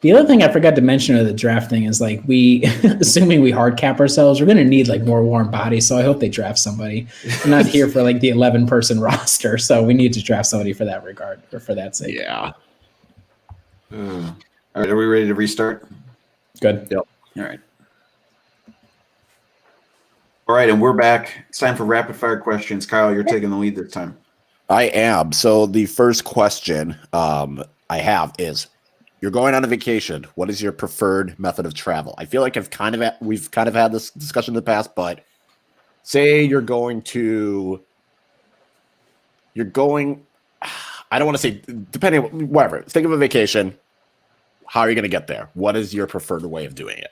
The other thing I forgot to mention of the draft thing is like we, assuming we hard cap ourselves, we're going to need like more warm bodies. So I hope they draft somebody. I'm not here for like the 11-person roster, so we need to draft somebody for that regard or for that sake. Yeah. All right, are we ready to restart? Good. Yep. All right. All right, and we're back. It's time for rapid fire questions. Kyle, you're taking the lead this time. I am. So the first question I have is, you're going on a vacation. What is your preferred method of travel? I feel like we've kind of had this discussion in the past, but say you're going, I don't want to say, depending on whatever, think of a vacation. How are you going to get there? What is your preferred way of doing it?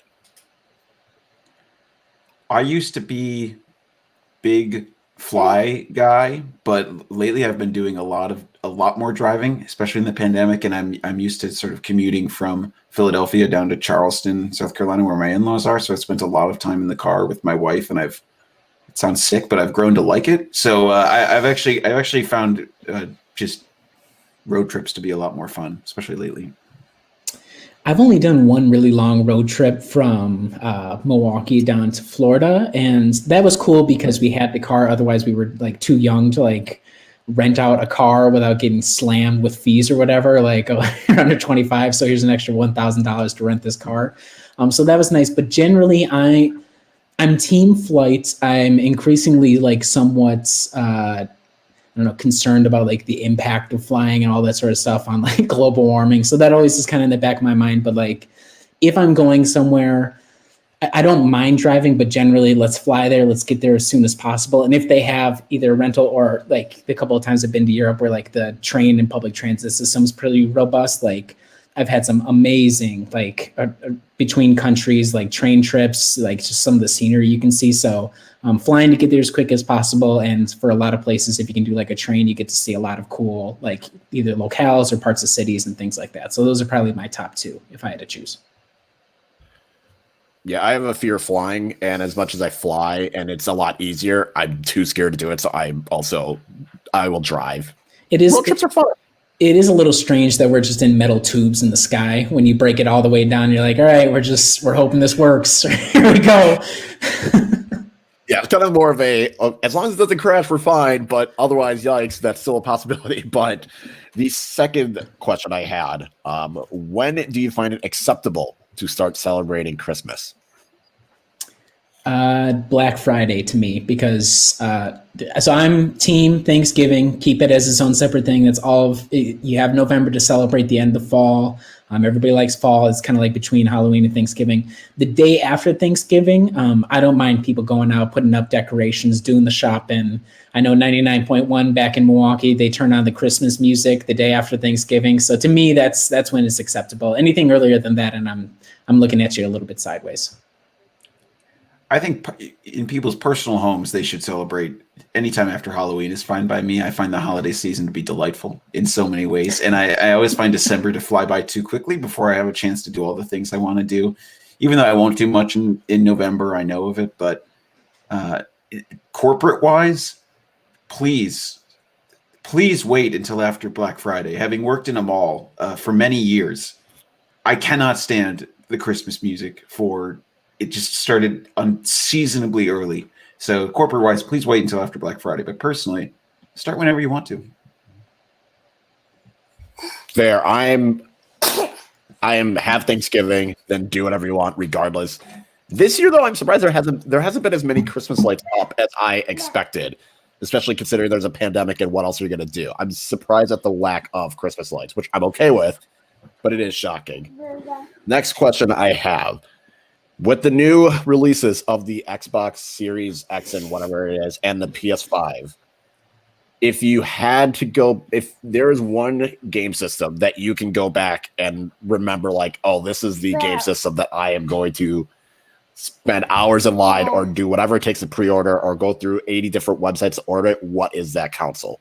I used to be big fly guy, but lately I've been doing a lot more driving, especially in the pandemic, and I'm used to sort of commuting from Philadelphia down to Charleston, South Carolina, where my in-laws are. So I spent a lot of time in the car with my wife, and it sounds sick, but I've grown to like it. So I've actually found just road trips to be a lot more fun, especially lately. I've only done one really long road trip from Milwaukee down to Florida, and that was cool because we had the car. Otherwise, we were like too young to like rent out a car without getting slammed with fees or whatever. Like you're under 25, so here's an extra $1,000 to rent this car. So that was nice. But generally, I'm team flights. I'm increasingly like somewhat concerned about like the impact of flying and all that sort of stuff on like global warming. So that always is kind of in the back of my mind. But like, if I'm going somewhere, I don't mind driving, but generally let's fly there. Let's get there as soon as possible. And if they have either rental or like the couple of times I've been to Europe where like the train and public transit system is pretty robust, like I've had some amazing like between countries, like train trips, like just some of the scenery you can see. So flying to get there as quick as possible. And for a lot of places, if you can do like a train, you get to see a lot of cool, like either locales or parts of cities and things like that. So those are probably my top two if I had to choose. Yeah, I have a fear of flying, and as much as I fly and it's a lot easier, I'm too scared to do it. So I will drive. Road trips are fun. It is a little strange that we're just in metal tubes in the sky. When you break it all the way down, you're like, all right, we're hoping this works. Here we go. Yeah, it's kind of more of as long as it doesn't crash, we're fine. But otherwise, yikes, that's still a possibility. But the second question I had, when do you find it acceptable to start celebrating Christmas? Black Friday to me, because so I'm team Thanksgiving. Keep it as its own separate thing. That's all. You have November to celebrate the end of fall. Everybody likes fall. It's kind of like between Halloween and Thanksgiving. The day after Thanksgiving, I don't mind people going out, putting up decorations, doing the shopping. I know 99.1 back in Milwaukee, they turn on the Christmas music the day after Thanksgiving. So to me, that's when it's acceptable. Anything earlier than that, and I'm looking at you a little bit sideways. I think in people's personal homes, they should celebrate anytime after Halloween is fine by me. I find the holiday season to be delightful in so many ways. And I always find December to fly by too quickly before I have a chance to do all the things I want to do. Even though I won't do much in November, I know of it. But corporate-wise, please wait until after Black Friday. Having worked in a mall for many years, I cannot stand the Christmas music it just started unseasonably early. So corporate-wise, please wait until after Black Friday. But personally, start whenever you want to. Fair. I am have Thanksgiving, then do whatever you want, regardless. This year, though, I'm surprised there hasn't been as many Christmas lights up as I expected. especially considering there's a pandemic and what else are you going to do? I'm surprised at the lack of Christmas lights, which I'm okay with, but it is shocking. Next question I have. With the new releases of the Xbox Series X and whatever it is, and the PS5, if you had to go, if there is one game system that you can go back and remember, like, oh, this is the game system that I am going to spend hours in line or do whatever it takes to pre-order or go through 80 different websites to order it, what is that console?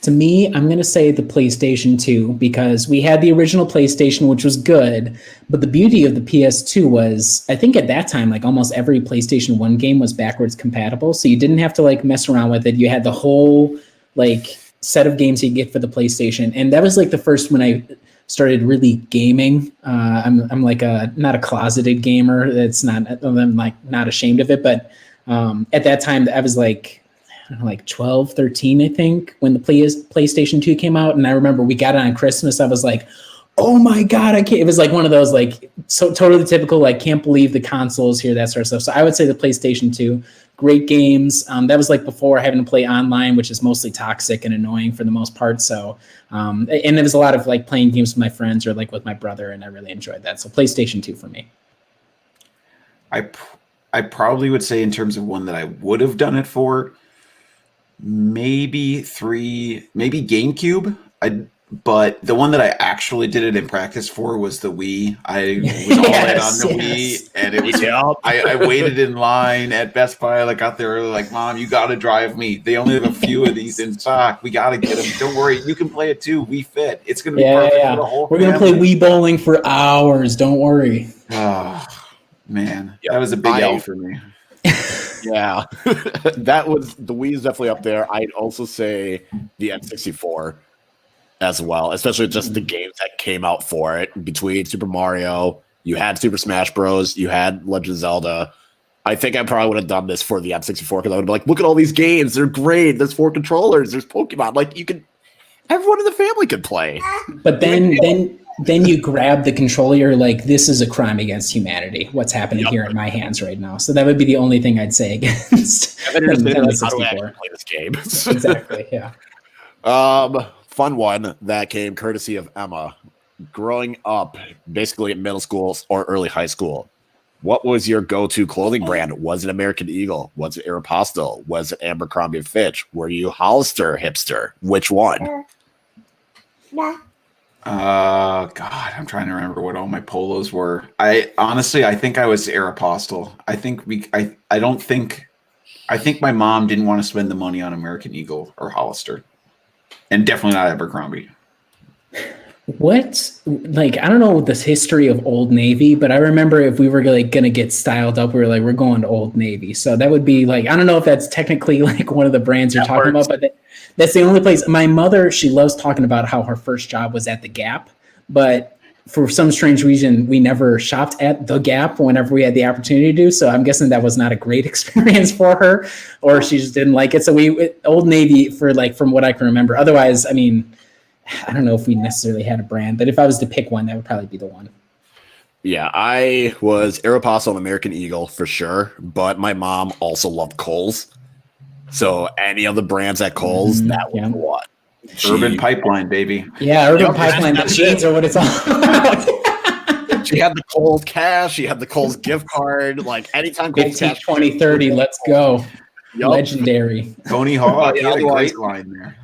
To me, I'm going to say the PlayStation 2 because we had the original PlayStation, which was good. But the beauty of the PS2 was, I think at that time, like almost every PlayStation 1 game was backwards compatible. So you didn't have to like mess around with it. You had the whole like set of games you get for the PlayStation. And that was like the first when I started really gaming. I'm like not a closeted gamer. I'm like not ashamed of it. But at that time I was like 12, 13, I think, when the PlayStation 2 came out. And I remember we got it on Christmas. I was like, oh my God, I can't. It was like one of those, like, so totally typical, like, can't believe the consoles here, that sort of stuff. So I would say the PlayStation 2, great games. That was like before having to play online, which is mostly toxic and annoying for the most part. So, and there was a lot of like playing games with my friends or like with my brother, and I really enjoyed that. So PlayStation 2 for me. I probably would say in terms of one that I would have done it for, maybe GameCube. But the one that I actually did it in practice for was the Wii. I was all in on the Wii, and it was. I waited in line at Best Buy. I got there early, like, Mom, you got to drive me. They only have a few of these in stock. We got to get them. Don't worry, you can play it too. Wii Fit. It's going to be perfect for the whole family. We're going to play Wii bowling for hours. Don't worry. Oh man, that was a big L for me. Yeah, that was the Wii is definitely up there. I'd also say the N64 as well, especially just the games that came out for it. Between Super Mario, you had Super Smash Bros, you had Legend of Zelda. I think I probably would have done this for the N64 because I would be like, look at all these games, they're great. There's 4 controllers, there's Pokemon. Like everyone in the family could play. But then you grab the controller, you're like, this is a crime against humanity. What's happening here in my hands right now? So that would be the only thing I'd say against the 64. Play this game. Exactly, yeah. Fun one that came courtesy of Emma. Growing up, basically in middle school or early high school, what was your go-to clothing brand? Was it American Eagle? Was it Aeropostale? Was it Abercrombie & Fitch? Were you Hollister hipster? Which one? God, I'm trying to remember what all my polos were. I think I was Aeropostale. I think my mom didn't want to spend the money on American Eagle or Hollister, and definitely not Abercrombie. What, like, I don't know this history of Old Navy, but I remember if we were like gonna get styled up, we were like, we're going to Old Navy. So that would be like, I don't know if that's technically like one of the brands you're talking about, but that's the only place. My mother, she loves talking about how her first job was at the Gap, but for some strange reason, we never shopped at the Gap whenever we had the opportunity to do. So I'm guessing that was not a great experience for her, or she just didn't like it. So Old Navy for like, from what I can remember. Otherwise, I mean, I don't know if we necessarily had a brand, but if I was to pick one, that would probably be the one. Yeah, I was Aeropostale and American Eagle for sure, but my mom also loved Kohl's. So any of the brands at Kohl's, that was the one. Urban Pipeline, baby. Yeah, Urban Pipeline. The jeans are what it's all about. She had the Kohl's cash. She had the Kohl's gift card. Like anytime Kohl's 15, cash. 20, 30, let's go. Yep. Legendary. Tony Hawk, he had a great line there.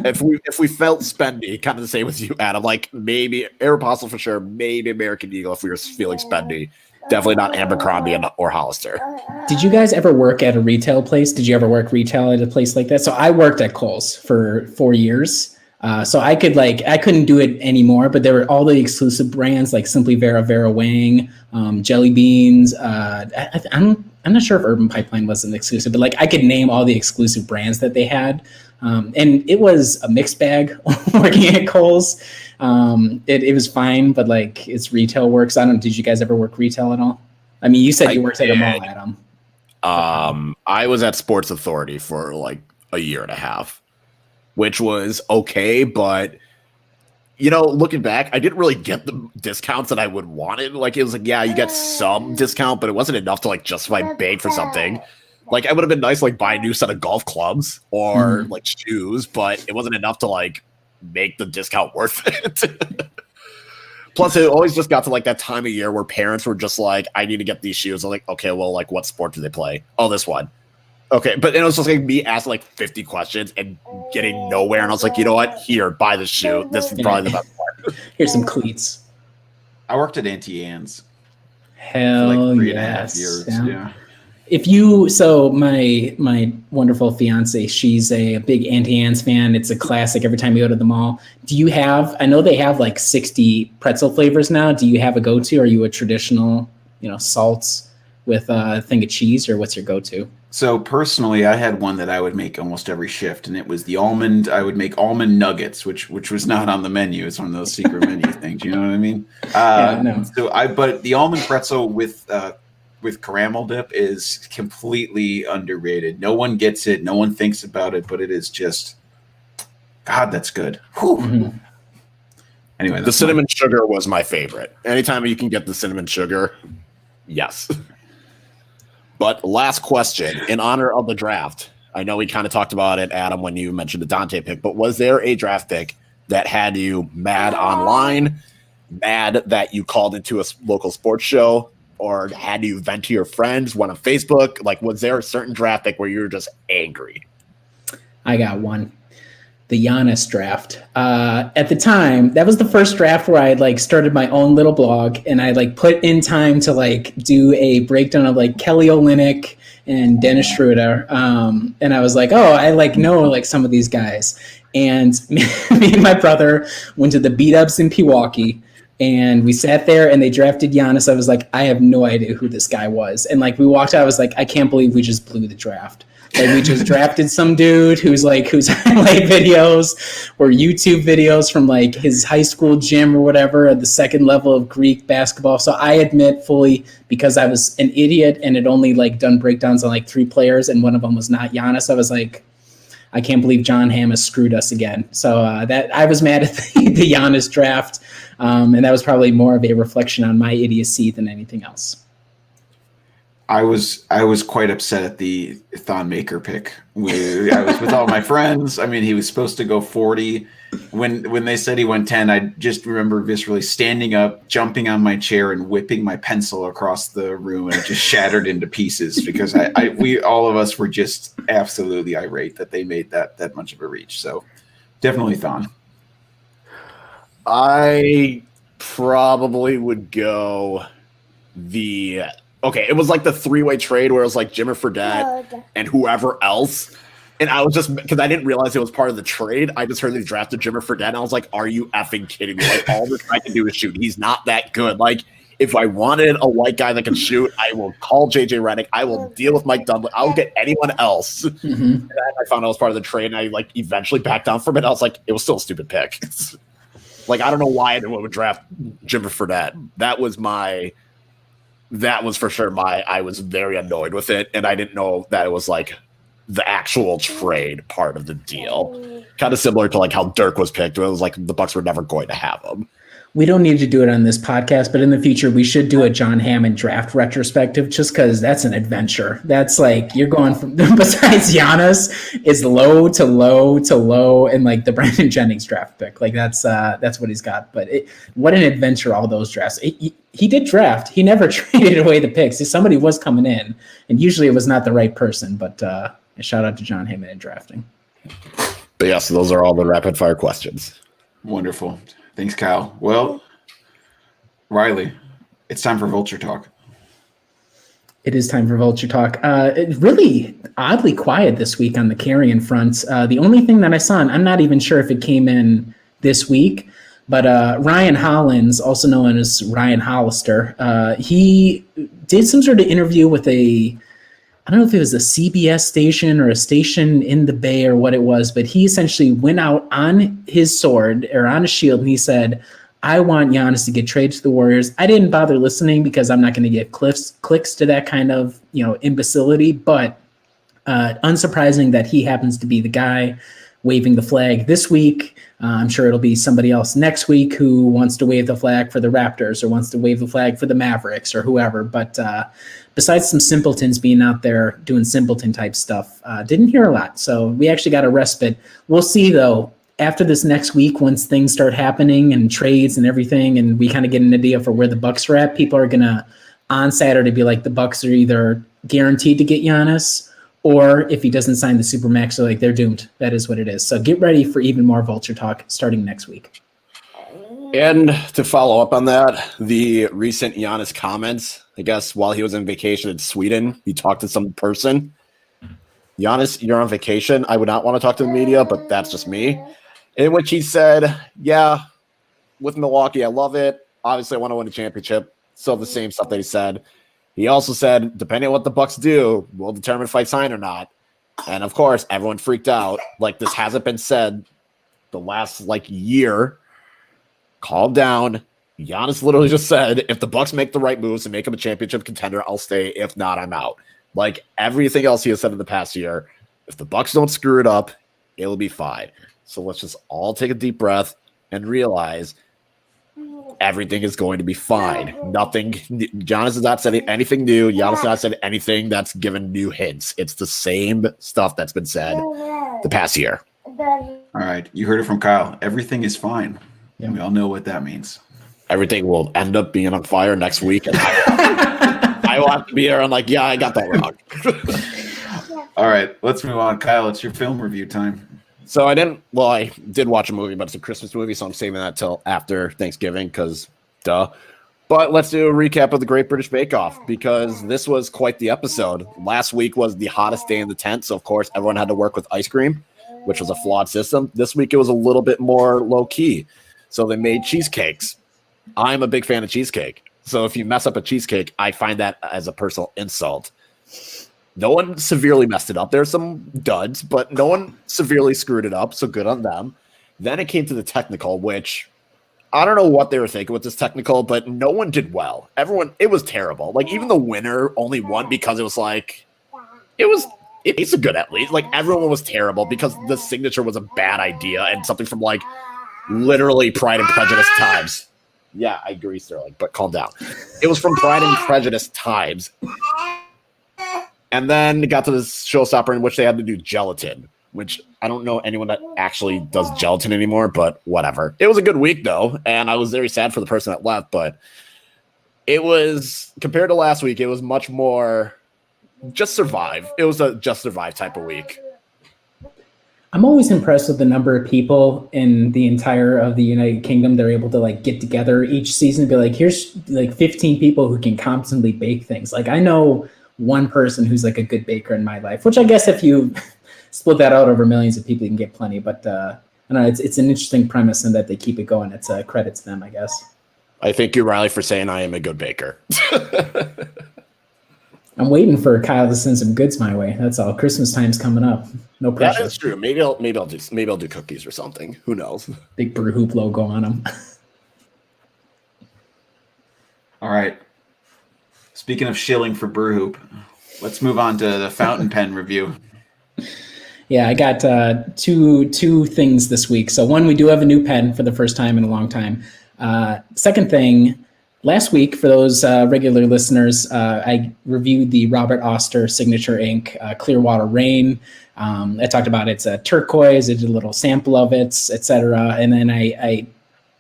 If we felt spendy, kind of the same with you, Adam, like maybe Aeropostale for sure, maybe American Eagle if we were feeling spendy. Definitely not Abercrombie or Hollister. Did you guys ever work at a retail place? Did you ever work retail at a place like that? So I worked at Kohl's for 4 years. So I couldn't do it anymore, but there were all the exclusive brands like Simply Vera Wang, Jelly Beans. I'm not sure if Urban Pipeline was an exclusive, but like I could name all the exclusive brands that they had. And it was a mixed bag working at Kohl's. It was fine, but like it's retail work. So I don't know, did you guys ever work retail at all? I mean, you said you worked at a mall, Adam. I was at Sports Authority for like a year and a half, which was okay, but looking back, I didn't really get the discounts that I would wanted. Like it was like, yeah, you get some discount, but it wasn't enough to like justify paying for something. Like, it would have been nice to like buy a new set of golf clubs or like shoes, but it wasn't enough to like make the discount worth it. Plus, it always just got to like that time of year where parents were just like, I need to get these shoes. I'm like, okay, well, like, what sport do they play? Oh, this one. Okay, but it was just like me asking like 50 questions and getting nowhere. And I was like, you know what? Here, buy the shoe. This is probably the best part. Here's some cleats. I worked at Auntie Anne's Hell for like 3.5 yes. years. Yeah. If you, so my wonderful fiance, she's a big Auntie Anne's fan. It's a classic every time you go to the mall. Do you have, I know they have like 60 pretzel flavors now. Do you have a go-to? Are you a traditional, salts with a thing of cheese, or what's your go-to? So personally, I had one that I would make almost every shift, and it was the almond. I would make almond nuggets, which was not on the menu. It's one of those secret menu things. You know what I mean? No. But the almond pretzel with caramel dip is completely underrated. No one gets it. No one thinks about it, but it is just, God, that's good. Mm-hmm. Anyway, the cinnamon sugar was my favorite. Anytime you can get the cinnamon sugar, yes. But last question, in honor of the draft, I know we kind of talked about it, Adam, when you mentioned the Dante pick, but was there a draft pick that had you mad online, mad that you called into a local sports show, or had you vent to your friends, went on Facebook? Like, was there a certain draft pick where you were just angry? I got one. The Giannis draft. At the time, that was the first draft where I like started my own little blog, and I like put in time to like do a breakdown of like Kelly Olynyk and Dennis Schroeder. And I was like, oh, I like know like some of these guys. And me and my brother went to the beat ups in Pewaukee, and we sat there and they drafted Giannis. I was like, I have no idea who this guy was. And like we walked out, I was like, I can't believe we just blew the draft. Like we just drafted some dude whose highlight videos were YouTube videos from like his high school gym or whatever at the second level of Greek basketball. So I admit fully, because I was an idiot and had only like done breakdowns on like 3 players and one of them was not Giannis, I was like, I can't believe John Hamm has screwed us again. So that I was mad at the Giannis draft, and that was probably more of a reflection on my idiocy than anything else. I was quite upset at the Thon Maker pick. I was with all my friends. I mean, he was supposed to go 40. When they said he went 10, I just remember viscerally standing up, jumping on my chair, and whipping my pencil across the room, and it just shattered into pieces because we all of us were just absolutely irate that they made that much of a reach. So definitely Thon. I probably would go it was like the 3-way trade where it was like Jimmer Fredette and whoever else. And I was just, because I didn't realize it was part of the trade, I just heard they drafted Jimmer Fredette, and I was like, are you effing kidding me? Like, all this guy can do is shoot. He's not that good. Like, if I wanted a white guy that can shoot, I will call JJ Redick. I will deal with Mike Dunleavy. I'll get anyone else. Mm-hmm. And then I found out it was part of the trade, and I like eventually backed down from it. I was like, it was still a stupid pick. Like, I don't know why anyone would draft Jimmer Fredette. That was for sure I was very annoyed with it, and I didn't know that it was like the actual trade part of the deal. Kind of similar to like how Dirk was picked, where it was like the Bucks were never going to have him. We don't need to do it on this podcast, but in the future, we should do a John Hammond draft retrospective, just because that's an adventure. That's like, you're going from, besides Giannis, is low to low to low, and like the Brandon Jennings draft pick. Like that's what he's got. But what an adventure all those drafts. He did draft. He never traded away the picks. Somebody was coming in, and usually it was not the right person. But a shout out to John Hammond in drafting. But yes, those are all the rapid fire questions. Wonderful. Thanks, Kyle. Well, Riley, it's time for Vulture Talk. It is time for Vulture Talk. It's really oddly quiet this week on the carrion front. The only thing that I saw, and I'm not even sure if it came in this week, but Ryan Hollins, also known as Ryan Hollister, he did some sort of interview with I don't know if it was a CBS station or a station in the Bay or what it was, but he essentially went out on his sword or on his shield, and he said, I want Giannis to get traded to the Warriors. I didn't bother listening because I'm not going to get clicks to that kind of imbecility, but unsurprising that he happens to be the guy. waving the flag this week. I'm sure it'll be somebody else next week who wants to wave the flag for the Raptors or wants to wave the flag for the Mavericks or whoever. But besides some simpletons being out there doing simpleton type stuff, didn't hear a lot. So we actually got a respite. We'll see, though, after this next week, once things start happening and trades and everything, and we kind of get an idea for where the Bucks are at, people are going to, on Saturday, be like, the Bucks are either guaranteed to get Giannis, or if he doesn't sign the Supermax, they're like, they're doomed. That is what it is. So get ready for even more Vulture talk starting next week. And to follow up on that, the recent Giannis comments, I guess while he was on vacation in Sweden, he talked to some person. Giannis, you're on vacation. I would not want to talk to the media, but that's just me. In which he said, yeah, with Milwaukee, I love it. Obviously, I want to win a championship. So the same stuff that he said. He also said, depending on what the Bucks do, we'll determine if I sign or not. And of course, everyone freaked out. Like, this hasn't been said the last year. Calm down. Giannis literally just said, if the Bucks make the right moves and make him a championship contender, I'll stay. If not, I'm out. Like everything else he has said in the past year, if the Bucks don't screw it up, it'll be fine. So let's just all take a deep breath and realize everything is going to be fine. Nothing. Giannis has not said anything new. Giannis has not said anything that's given new hints. It's the same stuff that's been said the past year. All right. You heard it from Kyle. Everything is fine. Yeah. We all know what that means. Everything will end up being on fire next week. And I will have to be there. I'm like, yeah, I got that wrong. All right. Let's move on. Kyle, it's your film review time. So I did watch a movie, but it's a Christmas movie, so I'm saving that till after Thanksgiving because duh. But let's do a recap of the Great British Bake Off because this was quite the episode. Last week was the hottest day in the tent, so of course everyone had to work with ice cream, which was a flawed system. This week it was a little bit more low-key, so they made cheesecakes. I'm a big fan of cheesecake, so if you mess up a cheesecake, I find that as a personal insult. No one severely messed it up. There's some duds, but no one severely screwed it up, so good on them. Then it came to the technical, which I don't know what they were thinking with this technical, but no one did well. It was terrible. Like, even the winner only won because it tasted good at least. Like, everyone was terrible because the signature was a bad idea and something from, literally Pride and Prejudice times. Yeah, I agree, Sterling, but calm down. It was from Pride and Prejudice times. And then it got to this showstopper in which they had to do gelatin, which I don't know anyone that actually does gelatin anymore, but whatever. It was a good week, though, and I was very sad for the person that left, but it was, compared to last week, it was much more just survive. It was a just survive type of week. I'm always impressed with the number of people in the entire of the United Kingdom that are able to get together each season and be like, here's 15 people who can constantly bake things. I know one person who's a good baker in my life, which I guess if you split that out over millions of people, you can get plenty. But I don't know, it's an interesting premise in that they keep it going. It's a credit to them, I guess. I thank you, Riley, for saying I am a good baker. I'm waiting for Kyle to send some goods my way. That's all. Christmas time's coming up. No pressure. That's true. Maybe I'll do cookies or something. Who knows? Big Brew Hoop logo on them. All right. Speaking of shilling for Brew Hoop, let's move on to the fountain pen review. Yeah, I got two things this week. So one, we do have a new pen for the first time in a long time. Second thing, last week, for those regular listeners, I reviewed the Robert Oster Signature Ink Clearwater Rain. I talked about it's a turquoise. I did a little sample of it, etc. And then I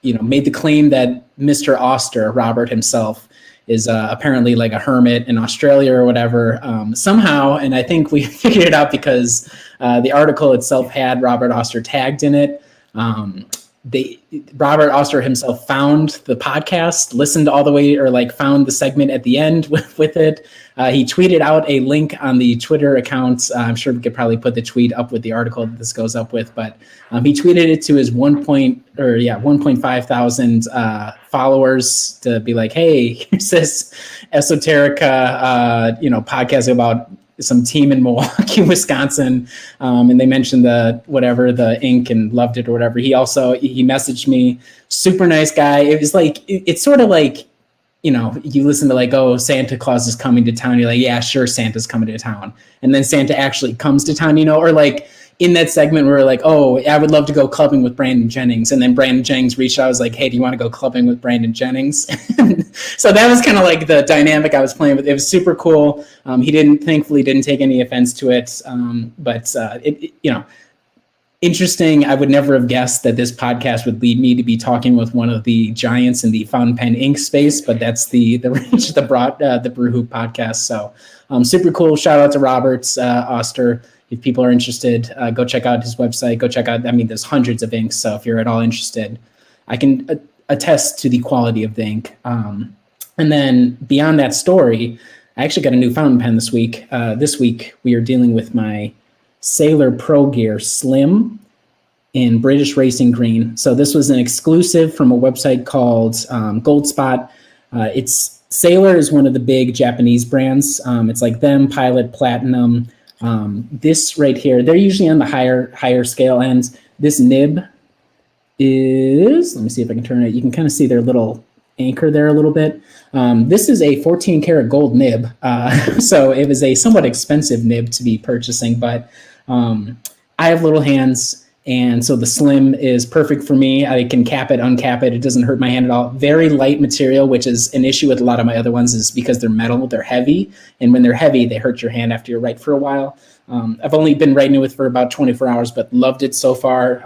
made the claim that Mr. Oster, Robert himself, is apparently a hermit in Australia or whatever somehow. And I think we figured it out because the article itself had Robert Oster tagged in it. Robert Oster himself found the podcast, listened all the way, or found the segment at the end with it. He tweeted out a link on the Twitter account. I'm sure we could probably put the tweet up with the article that this goes up with, but he tweeted it to his 1.5 thousand followers to be like, hey, here's this esoterica, podcast about some team in Milwaukee, Wisconsin, and they mentioned the ink and loved it or whatever. He messaged me, super nice guy. It was it's sort of you listen to oh, Santa Claus is coming to town. You're like, yeah, sure, Santa's coming to town. And then Santa actually comes to town, or in that segment, we were like, oh, I would love to go clubbing with Brandon Jennings. And then Brandon Jennings reached out. I was like, hey, do you want to go clubbing with Brandon Jennings? So that was kind of like the dynamic I was playing with. It was super cool. He thankfully didn't take any offense to it. But interesting. I would never have guessed that this podcast would lead me to be talking with one of the giants in the fountain pen ink space, but that's the reach of the Brew Hoop podcast. So super cool. Shout out to Robert Oster. If people are interested, go check out his website. Go check out, there's hundreds of inks. So if you're at all interested, I can attest to the quality of the ink. And then beyond that story, I actually got a new fountain pen this week. This week, we are dealing with my Sailor Pro Gear Slim in British Racing Green. So this was an exclusive from a website called Goldspot. Sailor is one of the big Japanese brands. It's like them, Pilot, Platinum. This right here, they're usually on the higher scale ends. This nib is, let me see if I can turn it. You can kind of see their little anchor there a little bit. This is a 14 karat gold nib. So it was a somewhat expensive nib to be purchasing, but I have little hands. And so the Slim is perfect for me. I can cap it, uncap it. It doesn't hurt my hand at all. Very light material, which is an issue with a lot of my other ones, is because they're metal, they're heavy. And when they're heavy, they hurt your hand after you write for a while. I've only been writing it with for about 24 hours, but loved it so far.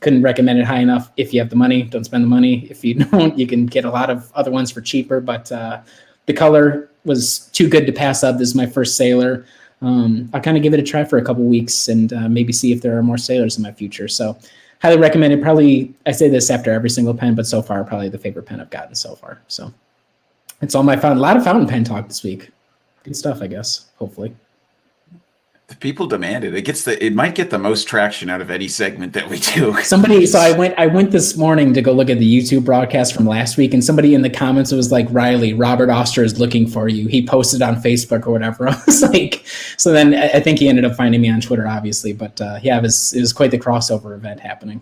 Couldn't recommend it high enough. If you have the money, don't spend the money. If you don't, you can get a lot of other ones for cheaper. But the color was too good to pass up. This is my first Sailor. I'll kind of give it a try for a couple weeks and maybe see if there are more Sailors in my future. So highly recommend it. Probably, I say this after every single pen, but so far, probably the favorite pen I've gotten so far. So it's all a lot of fountain pen talk this week. Good stuff, I guess, hopefully. The people demand it. It might get the most traction out of any segment that we do. So I went this morning to go look at the YouTube broadcast from last week, and somebody in the comments was like, Riley, Robert Oster is looking for you. He posted on Facebook or whatever. I was like, so then I think he ended up finding me on Twitter, obviously. But it was quite the crossover event happening.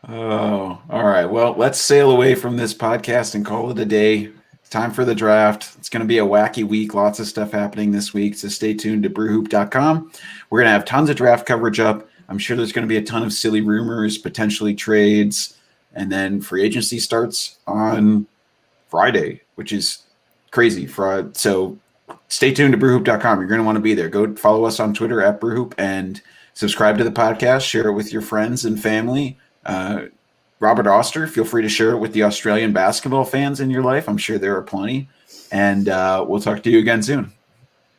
Oh, all right. Well, let's sail away from this podcast and call it a day. Time for the draft. It's going to be a wacky week. Lots of stuff happening this week. So stay tuned to brewhoop.com. We're going to have tons of draft coverage up. I'm sure there's going to be a ton of silly rumors, potentially trades. And then free agency starts on Friday, which is crazy. So stay tuned to brewhoop.com. You're going to want to be there. Go follow us on Twitter at brewhoop and subscribe to the podcast. Share it with your friends and family. Robert Oster, feel free to share it with the Australian basketball fans in your life. I'm sure there are plenty. And we'll talk to you again soon.